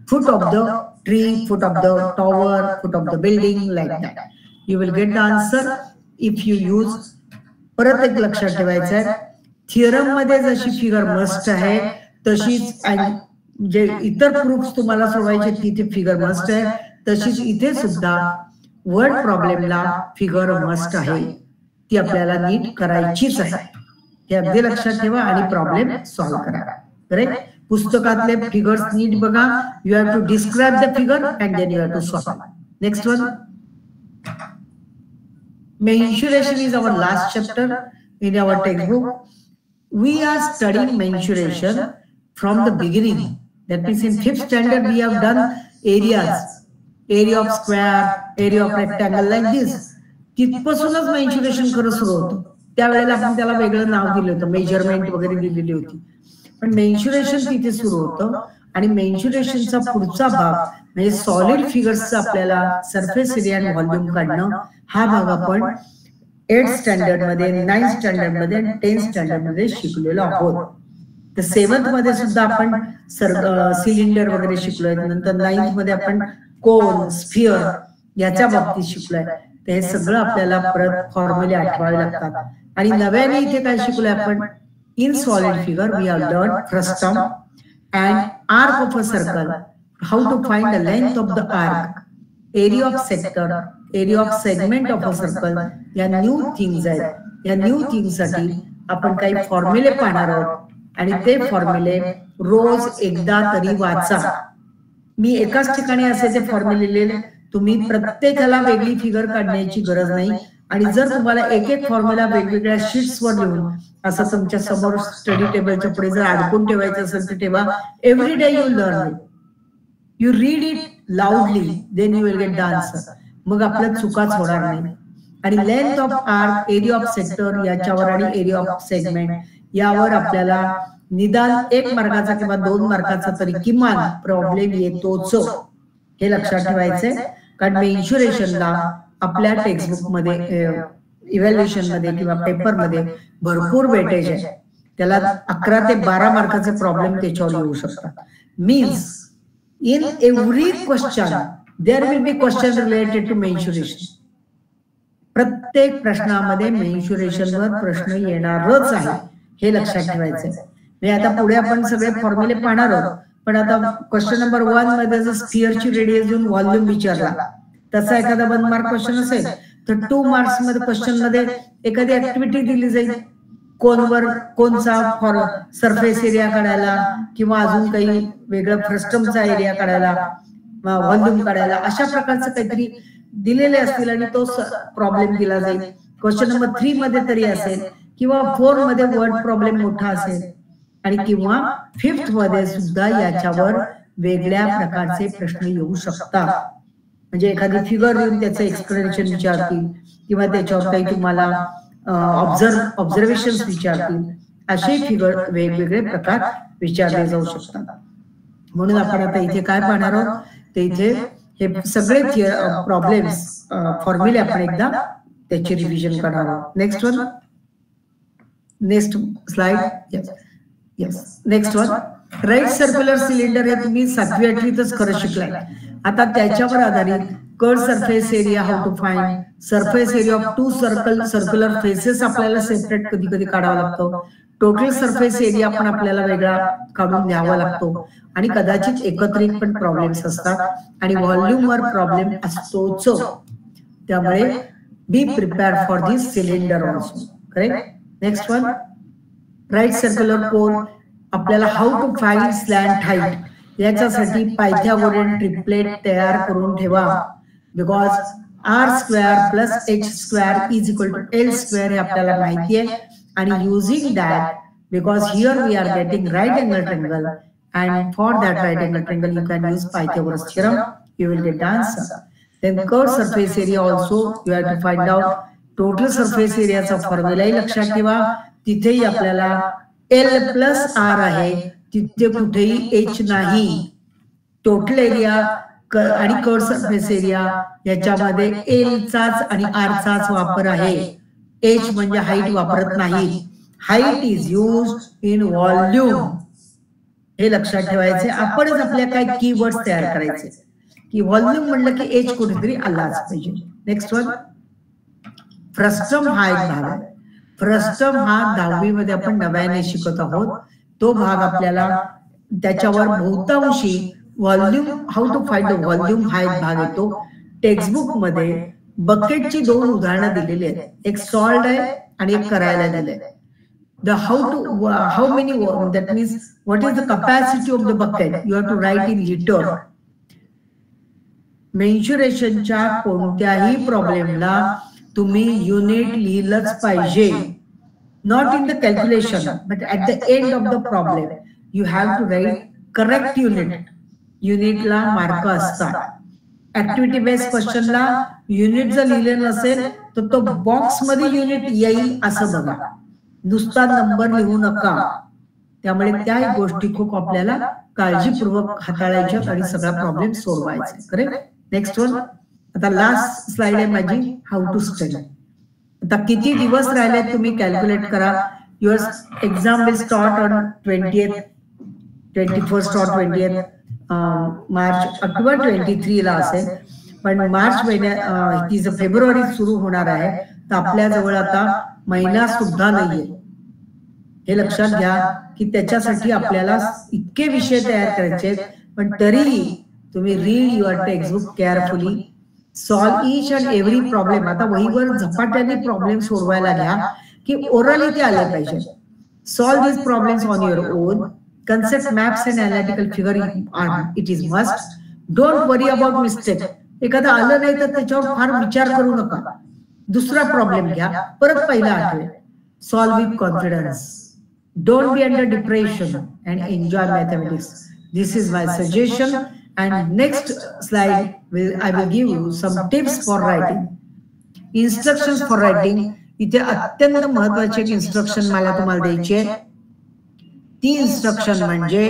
foot of the tree, foot of the tower, foot of the building, like that. You will get the answer if you use. परत एक लक्षात ठेवायचं आहे, theorem मध्ये जशी figure must आहे तशीच जे इतर प्रूफ्स तुम्हाला सोडवायचे तिथे फिगर मस्ट आहे, तशीच इथे सुद्धा वर्ड प्रॉब्लेमला फिगर मस्ट आहे. ती आपल्याला नीट करायचीच आहे. हे अगदी लक्षात ठेवा आणि प्रॉब्लेम सॉल्व्ह करा. करेक्ट? पुस्तकातले फिगर्स नीट बघा. You have to describe the figure and then you have to solve. Next one, mensuration is our last chapter in our textbook. We are studying mensuration from the beginning. That means in 5th standard we have done areas, area of square, area of rectangle, like this. तिथपासूनच mensuration खरं सुरू होतं. त्यावेळेला आपण त्याला वेगळं नाव दिलं होतं, measurement वगैरे दिलेली होती. पण मेन्शुरेशन तिथे सुरू होतं आणि मेन्शुरेशनचा पुढचा भाग म्हणजे सॉलिड फिगर्सचा आपल्याला सरफेस एरिया आणि व्हॉल्यूम काढणं, हा भाग आपण 8th स्टँडर्ड मध्ये, 9th स्टँडर्ड मध्ये आणि 10th स्टँडर्ड मध्ये शिकलेलो आहोत. तर 7th मध्ये सुद्धा आपण सिलेंडर वगैरे शिकलोय. नंतर 9th मध्ये आपण कोन, स्फिअर याच्या बाबतीत शिकलोय. तर हे सगळं आपल्याला परत फॉर्म्युले आठवावे लागतात. आणि नव्याने इथे काय शिकलोय आपण? In solid figure we have learn frustum and arc of a circle, how to find the length of the arc, area of sector, area of segment of a circle. या न्यू थिंग्स आहेत. या new थिंग्ससाठी आपण काही फॉर्म्युले पाहणार आहोत आणि ते फॉर्म्युले रोज एकदा तरी वाचा. मी एकाच ठिकाणी असे ते फॉर्म्युले लिहिले, तुम्ही प्रत्येकाला वेगळी फिगर काढण्याची गरज नाही. आणि जर तुम्हाला एक एक फॉर्म्युला वेगवेगळ्या शीट्सवर लिहून असं तुमच्या समोर स्टडी टेबलच्या पुढे जर अडकून ठेवायचं असेल तर ठेवा. Every day you learn it, you read it loudly, then you will get the answer. मग आपल्या चुकाच होणार नाही. आणि length of arc, area of sector याच्यावर आणि एरिया ऑफ सेगमेंट यावर आपल्याला निदान 1 मार्काचा किंवा 2 मार्काचा तरी किमान प्रॉब्लेम येतोच, हे लक्षात ठेवायचंय. कारण मेन्शुरेशनला आपल्या टेक्स्टबुक मध्ये, इव्हॅल्युएशन मध्ये किंवा पेपर मध्ये भरपूर वेटेज आहे. त्याला 11 ते 12 मार्काचे प्रॉब्लेम त्याच्यावर येऊ शकतात. Means in every question there will be question related to mensuration. प्रत्येक प्रश्नामध्ये मेन्शुरेशनवर प्रश्न येणारच आहे, हे लक्षात ठेवायचंय. म्हणजे आता पुढे आपण सगळे फॉर्म्युले पाहणार आहोत. पण आता क्वेश्चन नंबर 1 मध्ये जर स्फिअरची रेडियस देऊन व्हॉल्यूम विचारला, तसा एखादा 1 मार्क क्वेश्चन असेल तर 2 मार्क्स मध्ये क्वेश्चन मध्ये एखादी ऍक्टिव्हिटी दिली जाईल. कोनवर कोनचा सरफेस एरिया काढायला किंवा अजून काही वेगळं फ्रस्टमचा एरिया काढायला, व्हॉल्यूम काढायला, अशा प्रकारचं काहीतरी दिलेले असतील आणि तो प्रॉब्लेम दिला जाईल. क्वेश्चन नंबर 3 मध्ये तरी असेल किंवा 4 मध्ये वर्ड प्रॉब्लेम मोठा असेल आणि किंवा 5th मध्ये सुद्धा याच्यावर वेगळ्या प्रकारचे प्रश्न येऊ शकतात. म्हणजे एखादी फिगर देऊन त्याचं एक्सप्लेनेशन विचारतील किंवा त्याच्यावर काही तुम्हाला ऑब्झर्वेशन विचारतील. असे फिगर वेगवेगळे प्रकार विचारले जाऊ शकतात. म्हणून आपण आता इथे काय पाहणार आहोत, ते इथे हे सगळे प्रॉब्लेम्स, फॉर्म्युले आपण एकदा त्याची रिव्हिजन करणार आहोत. Next one, next slide. Yes, next one. Right circular cylinder हे तुम्ही 7वी 8वीतच खरं शिकलाय. आता त्याच्यावर आधारित curve surface area, how to find surface area of 2 circular faces आपल्याला सेपरेट कधी कधी काढावा लागतो. टोटल सरफेस एरिया पण आपल्याला वेगळा काढून द्यावा लागतो आणि कदाचित एकत्रित पण प्रॉब्लेम्स असतात आणि व्हॉल्यूमवर प्रॉब्लेम असतोच. त्यामुळे be prepare for this cylinder also. Correct. Next one. Right circular cone आपल्याला how to find slant height, याच्यासाठी पायथागोरियन ट्रिपलेट तयार करून ठेवा. Because r square plus h square is equal to l square हे आपल्याला माहिती आहे. आणि using that, because here we are getting right angle triangle, and for that right angle triangle you can use Pythagoras theorem, you will get the answer. Then curved surface area also you have to find out. Total surface area चा formula ही लक्षात ठेवा. तिथेही आपल्याला L plus R आहे, तिथे कुठेही H नाही. Total area आणि कर्व सरफेस एरिया याच्यामध्ये L चाच आणि R चाच वापर आहे. H म्हणजे हाईट वापरत नाही. Height is used in volume, हे लक्षात ठेवायचे. आपणच आपल्या काय कीवर्ड्स तयार करायचे की व्हॉल्यूम म्हणलं की एच कुठेतरी आलाच पाहिजे. Next one. फ्रस्टम हा एक भाग आहे. फ्रस्टम हा 10वी मध्ये आपण नव्याने शिकत आहोत. तो भाग आपल्याला त्याच्यावर बहुतांशी volume, how to find the volume हा एक भाग येतो. टेक्स्टबुक मध्ये बकेटची 2 उदाहरणं दिलेली आहेत. एक सॉल्ड आहे आणि एक करायला दिले. The how many, that means what is the capacity of the bucket, you have to write in liter. मेन्शुरेशनच्या कोणत्याही प्रॉब्लेमला तुम्ही युनिट लिहिलंच पाहिजे. Not in the calculation but at the end of the problem you have to write correct unit. युनिटला mark असतात. Activity based क्वेश्चनला unit जर लिहिलं नसेल तर तो बॉक्स मध्ये युनिट येईल असं बघा, नुसता नंबर लिहू नका. त्यामुळे त्या गोष्टी खूप आपल्याला काळजीपूर्वक हाताळायच्या आणि सगळा प्रॉब्लेम सोडवायचा. करेक्ट. Next one. आता लास्ट स्लाइड आहे माझी, हाऊ टू स्टडी. आता किती दिवस राहिले तुम्ही कॅल्क्युलेट करा. Your exam will start on 20th, 21st or 20th March किंवा 23 ला असेल, पण मार्च महिन्यात ती जर फेब्रुवारी सुरू होणार आहे तर आपल्या जवळ आता महिना सुद्धा नाहीये. हे लक्षात घ्या की त्याच्यासाठी आपल्याला इतके विषय तयार करायचे, पण तरीही तुम्ही read your textbook carefully, solve each and every problem. आता वहीवर झपाट्याने प्रॉब्लेम सोडवायला घ्या की ओरली ते आले पाहिजे. Solve these problems on your on. Concept, maps and analytical figure it is must. Don't worry about mistake. एखादा आलं नाही तर त्याच्यावर फार विचार करू नका. दुसरा प्रॉब्लेम घ्या, परत पहिला आठवेल. Solve with confidence. Don't be under depression and enjoy mathematics. This is my suggestion. And next slide I will give you some tips for writing. Instructions for writing. इथे अत्यंत महत्वाचे इन्स्ट्रक्शन मला तुम्हाला द्यायचे आहे. ती इन्स्ट्रक्शन म्हणजे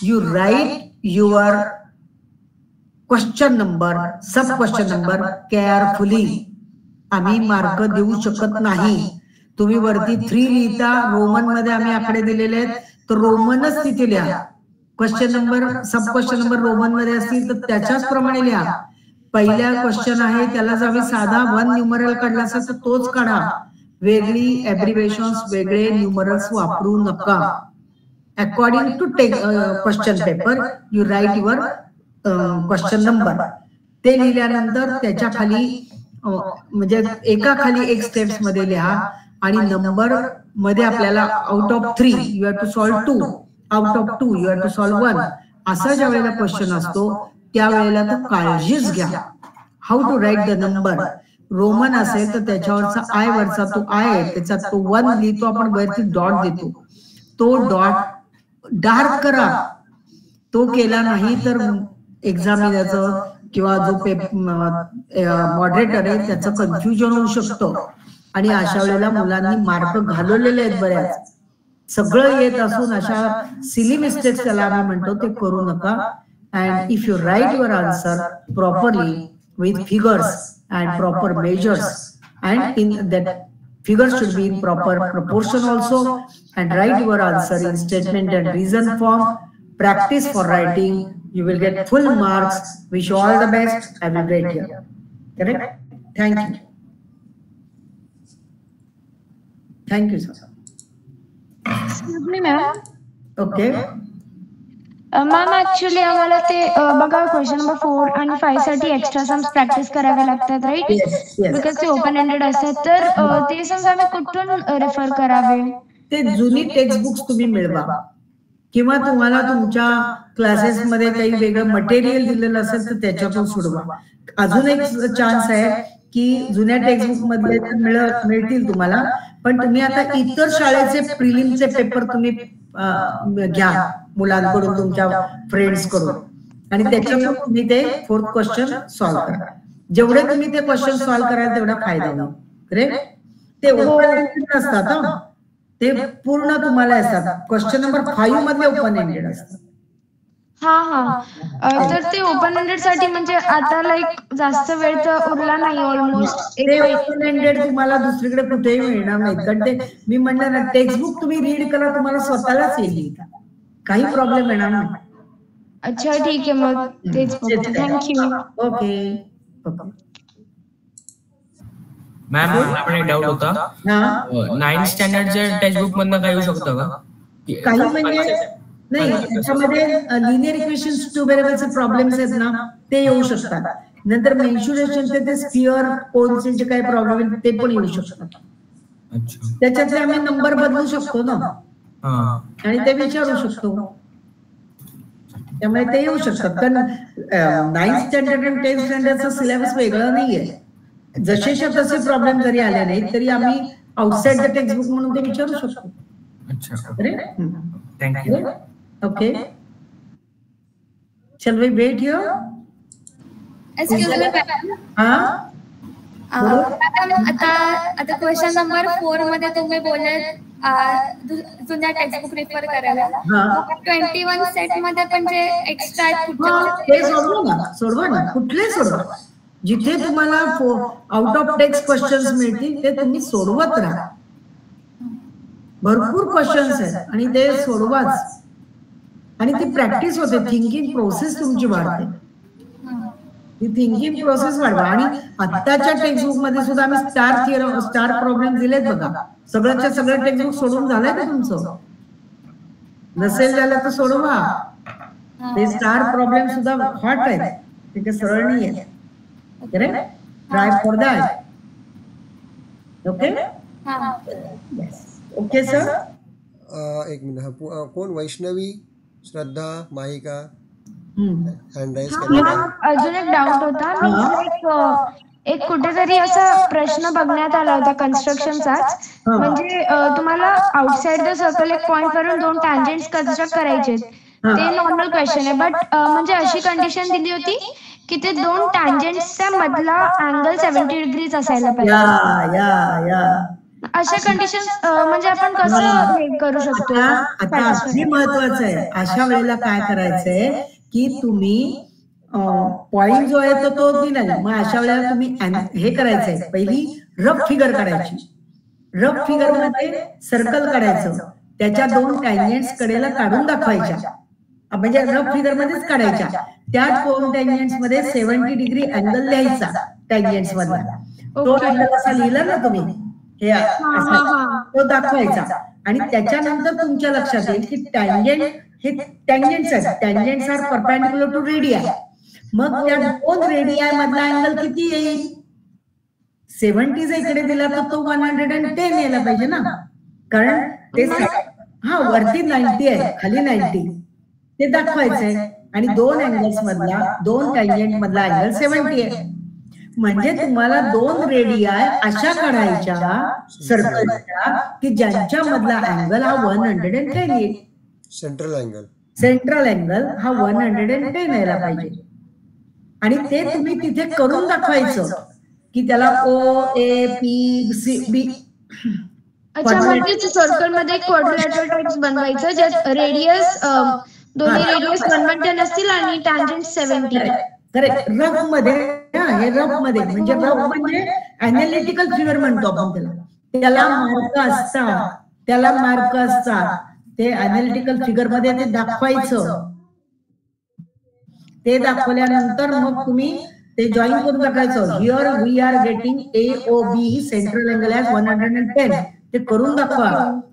you write your question number, sub question number carefully. आम्ही मार्क देऊ शकत नाही. तुम्ही वरती 3 लिहिता, रोमन मध्ये आम्ही आकडे दिलेले आहेत तर रोमनच तिथे लिहा. Question number, sub question number Roman मध्ये असतील तर त्याच्याच प्रमाणे लिहा. पहिल्या क्वेश्चन आहे त्याला जर आम्ही साधा 1 न्यूमरल काढला असेल तर तोच काढा. वेगळी एब्रिव्हिएशन्स, वेगळे न्यूमरल्स वापरू नका. According to question paper, you write your question number. ते लिहिल्यानंतर त्याच्या खाली म्हणजे एका खाली एक स्टेप्स मध्ये लिहा आणि नंबर मध्ये आपल्याला out of 3 you have to solve 2, out of 2 you have to solve 1. असा ज्या वेळेला क्वेश्चन असतो त्यावेळेला तर काळजीच घ्या. How to write the number. Roman असेल तर त्याच्यावरचा आय वरचा तो आय आहे, त्याचा तो 1 लिहितो आपण, वरती डॉट देतो. तो डॉट डार्क करा. तो केला नाही तर एक्झामिनरचं किंवा जो मॉडरेटर आहे त्याचं कन्फ्युजन होऊ शकतं आणि अशा वेळेला मुलांनी मार्क घालवलेले आहेत बऱ्याच. सगळं येत असून अशा सिली मिस्टेक्स त्याला आम्ही म्हणतो ते करू नका. And if you write your answer properly with figures and proper measures and in that figures should be in proper proportion also, and write your answer in statement and reason form. Practice for writing. You will get full marks. Wish you all the best. Have a great year. Correct? Thank you. Thank you, sir. Excuse me, ma'am. Okay. Ma'am actually आम्हाला ते बघा question number 4 आणि 5 साठी extra sums practice करावे लागतात, right? Because ते open ended असतात. तर ते सम्स आम्ही कुठून रेफर करावे? ते जुनी टेक्स्ट बुक्स तुम्ही मिळवा किंवा तुम्हाला तुमच्या क्लासेस मध्ये काही वेगळं मटेरियल दिलेलं असेल तर त्याच्यातून सोडवा. अजून एक चान्स आहे की जुन्या टेक्स्ट बुक मधले मिळतील तुम्हाला, पण तुम्ही आता इतर शाळेचे प्रिलिमचे पेपर तुम्ही घ्या मुलांकडून, तुमच्या फ्रेंड्स कडून, आणि त्याच्यातून तुम्ही ते 4th क्वेश्चन सॉल्व्ह करा. जेवढे तुम्ही ते क्वेश्चन सॉल्व्ह कराल तेवढा फायदा होईल. करेक्ट? ते ओपन एंडेड नसतात, ते पूर्ण तुम्हाला असतात. क्वेश्चन नंबर 5 मध्ये ओपन एंडेड असतात. तर ते ओपन एंडेड साठी म्हणजे आता लाईक जास्त वेळ तर उरला नाही ऑलमोस्ट. ते ओपन एंडेड तुम्हाला दुसरीकडे कुठेही मिळणार नाही, कारण ते मी म्हणलं ना टेक्स्ट बुक तुम्ही रीड करा, तुम्हाला स्वतःलाच येईल, काही प्रॉब्लेम येणार नाही. अच्छा ठीक आहे, मग तेच बघतो. थँक्यू. ओके. मॅम आपण एक डाऊट होता, 9th स्टँडर्डच्या टेक्स्ट बुक मधनं काही येऊ शकतं का? काही म्हणजे नाही, त्याच्यामध्ये लिनियर इक्वेशन्स 2 व्हेरिएबल्सचे प्रॉब्लेम्स आहेत ना ते येऊ शकतात. नंतर मेन्शुरेशनचे ते स्फिअर कोनचे जे काही प्रॉब्लेम ते पण येऊ शकतात. त्याच्यातले आम्ही नंबर बदलू शकतो ना आणि ते विचारू शकतो, त्यामुळे ते येऊ शकतात. कारण 9th स्टँडर्ड आणि 10th स्टँडर्डचा सिलेबस वेगळा नाहीये. जसेच्या तसे प्रॉब्लेम जरी आले नाही तरी आम्ही आउटसाइड द टेक्स्ट बुक म्हणून ते विचारू शकतो. Thank you. Okay. Shall we wait here? Excuse me, आता क्वेश्चन नंबर 4 मध्ये तुम्ही बोलले जुन्या टेक्स्टबुक रिफर करायला. 21 सेट मध्ये पण जे एक्स्ट्रा सोडवा ना कुठले सोडवा. जिथे तुम्हाला आउट ऑफ टेक्स्ट क्वेश्चन्स मिळतील ते तुम्ही सोडवत राहा. भरपूर क्वेश्चन्स आहेत आणि ते सोडवाच. आणि ती प्रॅक्टिस होते. थिंकिंग प्रोसेस तुमची वाढते. ही थिंकिंग प्रोसेस वाढवा. आणि आत्ताच्या टेक्स्टबुक मध्ये सुद्धा आम्ही स्टार प्रॉब्लेम दिलेत बघा. सगळ्याच्या सगळं टेक्स्टबुक सोडून झालंय का तुमचं? नसेल झालं तर सोडवा. ते स्टार प्रॉब्लेम सुद्धा हॉट आहे. ते काही सरळ नाही आहे. Try for that. Okay okay sir. एक मिनिट. कोण? वैष्णवी, श्रद्धा, माहिका. अजून एक डाऊट होता. एक कुठेतरी असा प्रश्न बघण्यात आला होता कन्स्ट्रक्शनचाच. म्हणजे तुम्हाला आउटसाइड द सर्कल एक पॉइंट वरून 2 टँजेंट्स कन्स्ट्रक्ट करायचे. ते नॉर्मल क्वेश्चन आहे. बट म्हणजे अशी कंडिशन दिली होती की ते 2 टँजेंट्सच्या मधला अँगल 70 डिग्रीज असायला पाहिजे. अशा कंडिशन म्हणजे आपण कसं हे करू शकतो? आता अगदी महत्वाचं आहे. अशा वेळेला काय करायचंय की तुम्ही पॉइंट जो आहे तो दिला. मग अशा वेळेला तुम्ही हे करायचंय. पहिली रफ फिगर काढायची. रफ फिगर मध्ये सर्कल काढायचं. त्याच्या 2 टँजेंट्स कडेला काढून दाखवायच्या. म्हणजे रफ फिगर मध्येच काढायच्या. त्या 2 टँजेंट्स मध्ये 70 डिग्री अँगल लिहायचा टँजेंट्स मधला. तो अँगल असा लिहिला ना तुम्ही, हे तो दाखवायचा. आणि त्याच्यानंतर तुमच्या लक्षात येईल की टँजेंट हे टँजेंट्स आहेत. टँजेंट्स आर परपेंडिक्युलर टू रेडियाय. मग त्या 2 रेडियाय मधला अँगल किती येईल? 70 जर इकडे दिला तर तो 110 यायला पाहिजे ना. कारण ते वरती 90 आहे, खाली 90. ते दाखवायचंय. आणि 2 अँगल्स मधला 2 टँजेंट मधला अँगल 70 आहे. म्हणजे तुम्हाला 2 रेडियाय अशा काढायच्या सर्कलच्या की ज्यांच्या मधला अँगल हा 110 येईल. सेंट्रल अँगल हा 110 यायला पाहिजे. आणि ते तुम्ही तिथे करून दाखवायचं की त्याला OAPCB. अच्छा, म्हणजे सर्कल मध्ये क्वाड्रिलॅटरल टेक्स्ट बनवायचं ज्यात रेडियस दोन्ही रेडियस 110 असतील आणि टँजेंट 70. करेक्ट. रफ मध्ये हे रफ मध्ये म्हणजे रफ म्हणजे अनालिटिकल फिगर म्हणतो आपण त्याला मार्क असतात. ते अनालिटिकल फिगर मध्ये ते दाखवायचं. ते दाखवल्यानंतर मग तुम्ही ते जॉईन करून दाखवायचं. Here we are getting AOB central angle as 110. ते करून दाखवा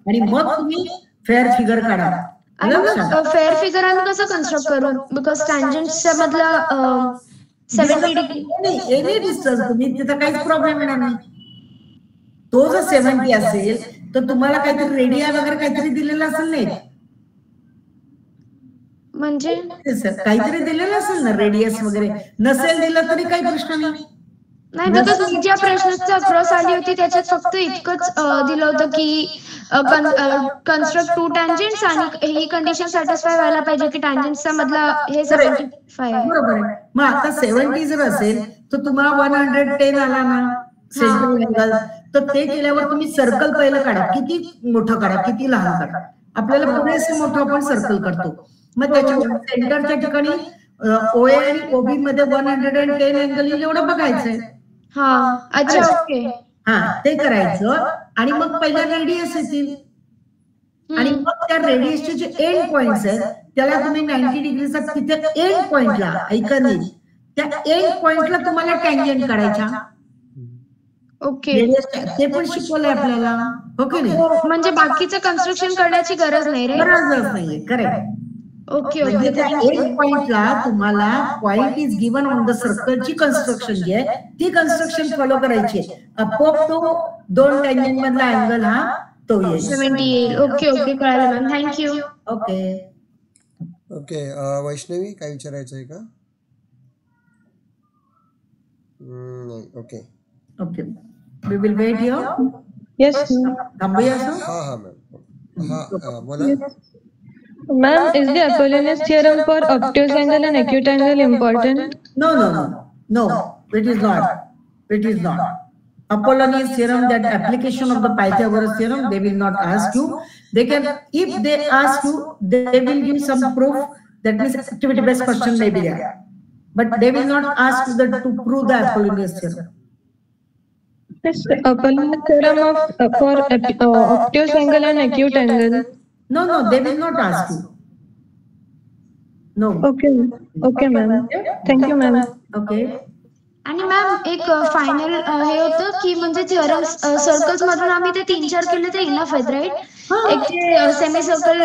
आणि मग तुम्ही फेअर फिगर काढा. फेअर फिगर आम्ही कसं कन्स्ट्रक्ट करू? बिकॉज टँजेंट्सच्या मधला 70 डिग्री एनी डिस्टन्स तुम्ही तिथं काहीच प्रॉब्लेम येणार नाही. तो जर 70 असेल तर तुम्हाला काहीतरी रेडिया वगैरे काहीतरी दिलेलं असेल. नाही म्हणजे काहीतरी दिलेलं असेल ना रेडियस वगैरे. नसेल दिलं तरी काही प्रश्न नाही. बिकॉज मी ज्या प्रश्नाची अक्रॉस आली होती त्याच्यात फक्त इतकंच दिलं होतं की कन्स्ट्रक्ट 2 टँजेंट्स आणि ही कंडिशन सॅटिस्फाय व्हायला पाहिजे की टँजेंट्सचा मधला हे 75. बरोबर आहे. मग आता 70 जर असेल तर तुम्हाला 110 आला ना सेंट्रल अँगल. तर ते केल्यावर तुम्ही सर्कल पहिलं काढा. किती मोठं काढा, किती लहान काढा. आपल्याला पुरेसं मोठं आपण सर्कल करतो. मग त्याच्यावर सेंटरच्या ठिकाणी OA आणि OB मध्ये 110 अँगल येईल एवढं बघायचंय. अच्छा, ओके. ते करायचं. आणि मग पहिल्या रेडियस येतील आणि मग त्या रेडियसचे जे एंड पॉइंट्स आहेत त्याला तुम्ही 90 डिग्रीचा तिथे एंड पॉइंटला ऐका नाही त्या एंड पॉइंटला तुम्हाला टँजेंट काढायच्या. ओके, ते पण शिकवलंय आपल्याला. ओके नाही म्हणजे बाकीचं कन्स्ट्रक्शन करण्याची गरज नाही रे. गरजच नाहीये. करेक्ट. ओके म्हणजे त्या एंड पॉइंटला तुम्हाला point is given on the सर्कलची कन्स्ट्रक्शन जी आहे ती कन्स्ट्रक्शन फॉलो करायची. आपोआप तो 2 टँजेंट मधला अँगल हा तो येईल 70 येईल. ओके ओके, कळलं ma'am. Thank you. Okay okay. Vaishnavi काय विचारायचं आहे का? नाही. Okay okay, we will wait here. Yes थांबूया सर. हा मॅम. बोला. Ma'am, is the Apollonius theorem for obtuse angle and acute angle important? No. No, it is not. It is not. Apollonius theorem, that application of the Pythagoras theorem, they will not ask you. They can, if they ask you, they will give some proof. That means activity-based question may be there, but they will not ask you to prove the Apollonius theorem. Yes, Apollonius theorem for obtuse angle and acute angle. No, they will not ask you. No. Okay, ma'am. Thank you, ma'am. Okay. आणि ma'am एक final हे होतं की म्हणजे theorems circles मधून आम्ही ते 3-4 केले ते इनफ आहेत, राईट? एक ते semi circle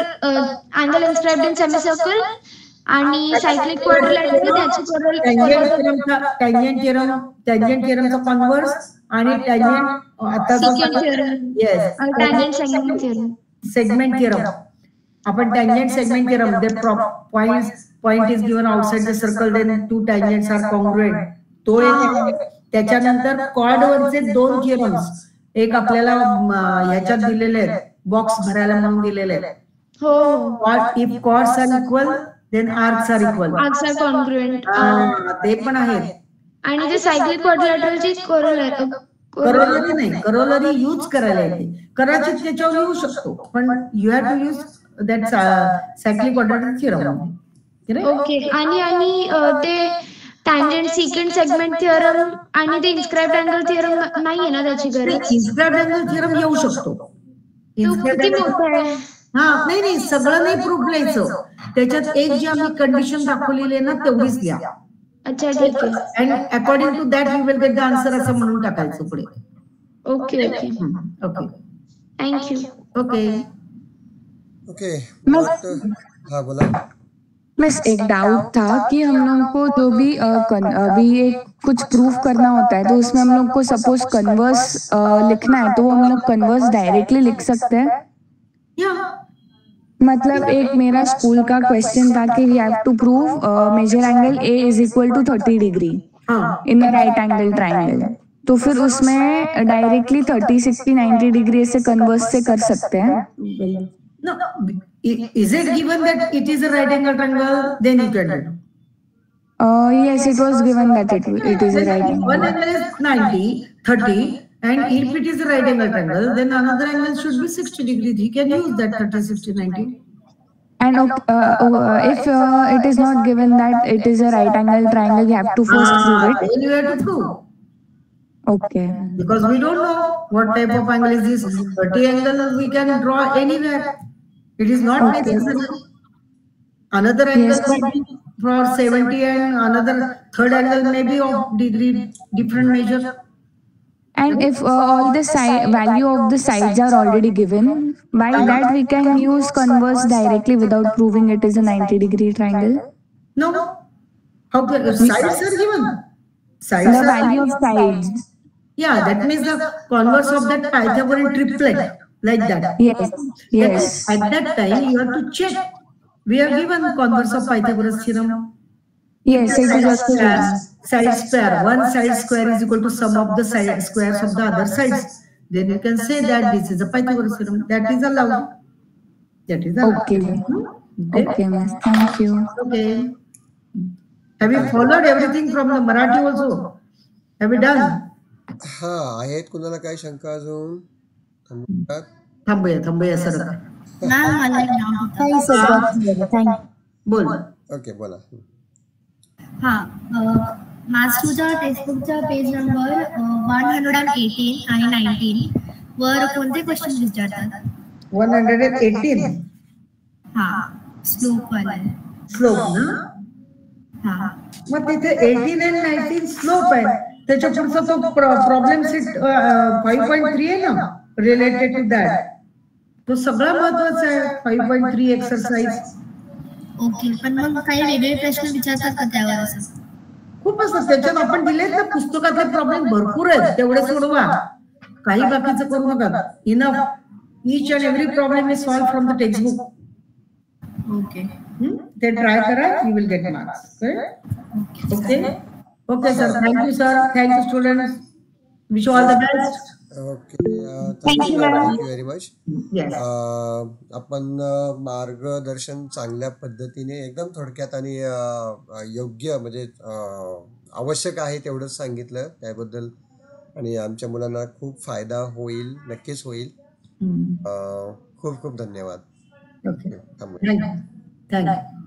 angle inscribed in semi circle आणि सायक्लिक क्वाड्रिलॅटरल त्याची टँजंट थिअरमचा कॉन्व्हर्स आणि टँजंट आता सेगमेंट थिअरम. आपण tangent segment theorem, the point is given outside the circle, then two tangents are congruent, तो एक. त्याच्यानंतर कॉर्डवरचे 2 थिअरम्स, एक आपल्याला ह्याच्यात दिलेले आहेत, बॉक्स भरायला म्हणून दिलेले आहेत. If chords are equal then arcs are equal, arcs are congruent, ते पण आहेत. आणि ते सायक्लिक क्वाड्रिलॅटरलची करोलरी नाही, करोलरी यूज करायला येते, कदाचित त्याच्यावर येऊ शकतो, पण you have to use that cyclic quadrilateral theorem. Okay. आणि ते टँजंट सिकेंट सेगमेंट थिअरम आणि ते इन्स्क्राइब्ड अँगल थिअरम नाहीये ना त्याची गरज? इन्स्क्राइब्ड अँगल थिअरम येऊ शकतो. नाही, सगळं नाही प्रूफ लिहायचं, त्याच्यात एक जी आम्ही कंडिशन दाखवलेली आहे ना तेवढीच लिहा. अच्छा, ठीक आहे. And according to that you will get the answer असं म्हणून टाकायचं पुढे. ओके. थँक्यू. ओके. हाँ बोला. मिस, एक डाउट था कि हम लोग को जो भी अभी एक कुछ प्रूफ करना होता है तो उसमें हम लोग को सपोज कन्वर्स लिखना है तो वो हम लोग कन्वर्स डायरेक्टली लिख सकते हैं? मतलब एक मेरा स्कूल का क्वेश्चन था कि we have to prove measure angle A is equal to 30 degree in a right angle triangle, तो फिर उसमें डायरेक्टली 30, 60, 90 डिग्री से कन्वर्स से कर सकते हैं? No, is it given that it is a right angle triangle? Then you can do. Yes, it was given that it is a right angle. One angle is 90, 30, and if it is a right angle triangle, then another angle should be 60 degrees. He can use that 30, 60, 90. And if it is not given that it is a right angle triangle, you have to first prove it. Then you have to prove. Okay. Because we don't know what type of angle is this. 30 angle we can draw anywhere. It is not necessary. Another angle may be for 70 and another third angle may be of degree different measure. And if all the value of the sides are already given, by that we can use converse directly without proving it is a 90-degree triangle? No. How can sides are given? Sides the value of sides. Yeah, that means the converse of that Pythagorean triplet. Like that. Yes. At that time, you have to check. We have given converse of Pythagoras theorem. Yes, it is also side square. One side square is equal to sum of the side squares of the other sides. Then you can say that this is a Pythagoras theorem. That is allowed. That is allowed. Okay, miss. Thank you. Okay. Have you followed everything from the Marathi also? Have you done? हाँ, आहेत कुणाला काय शंका अजून? थांबूया sir. बोल. Okay, बोला. Maths 2च्या टेक्स्टबुकच्या page number 118 आणि 19 वर कोणते क्वेश्चन विचारतात? 118. स्लोप वाला. स्लोप ना? मग तिथे 18 आणि 19 स्लोप आहे. त्याच्या पुढचा तो प्रॉब्लेम सेट 5.3 आहे ना, रिलेटेड टू दॅट. तो सगळा महत्वाचा आहे. 5.3 एक्सरसाइज. ओके, पण मग काही वेगळे प्रश्न विचारतात का त्यावर? असं खूप असतात त्याच्यात. आपण दिलेत ना पुस्तकातले प्रॉब्लेम भरपूर आहेत, तेवढे सोडवा, काही बाकीचं करू नका. Enough. Each and every problem is solve from the textbook. Okay, ते ट्राय करा, you will get marks. Okay sir. Thank you sir. Thank you students. Wish you all the best. Okay, thank you very much. आपण मार्गदर्शन चांगल्या पद्धतीने एकदम थोडक्यात आणि योग्य म्हणजे आवश्यक आहे तेवढंच सांगितलं त्याबद्दल, आणि आमच्या मुलांना खूप फायदा होईल, नक्कीच होईल. खूप खूप धन्यवाद. Okay, thank you.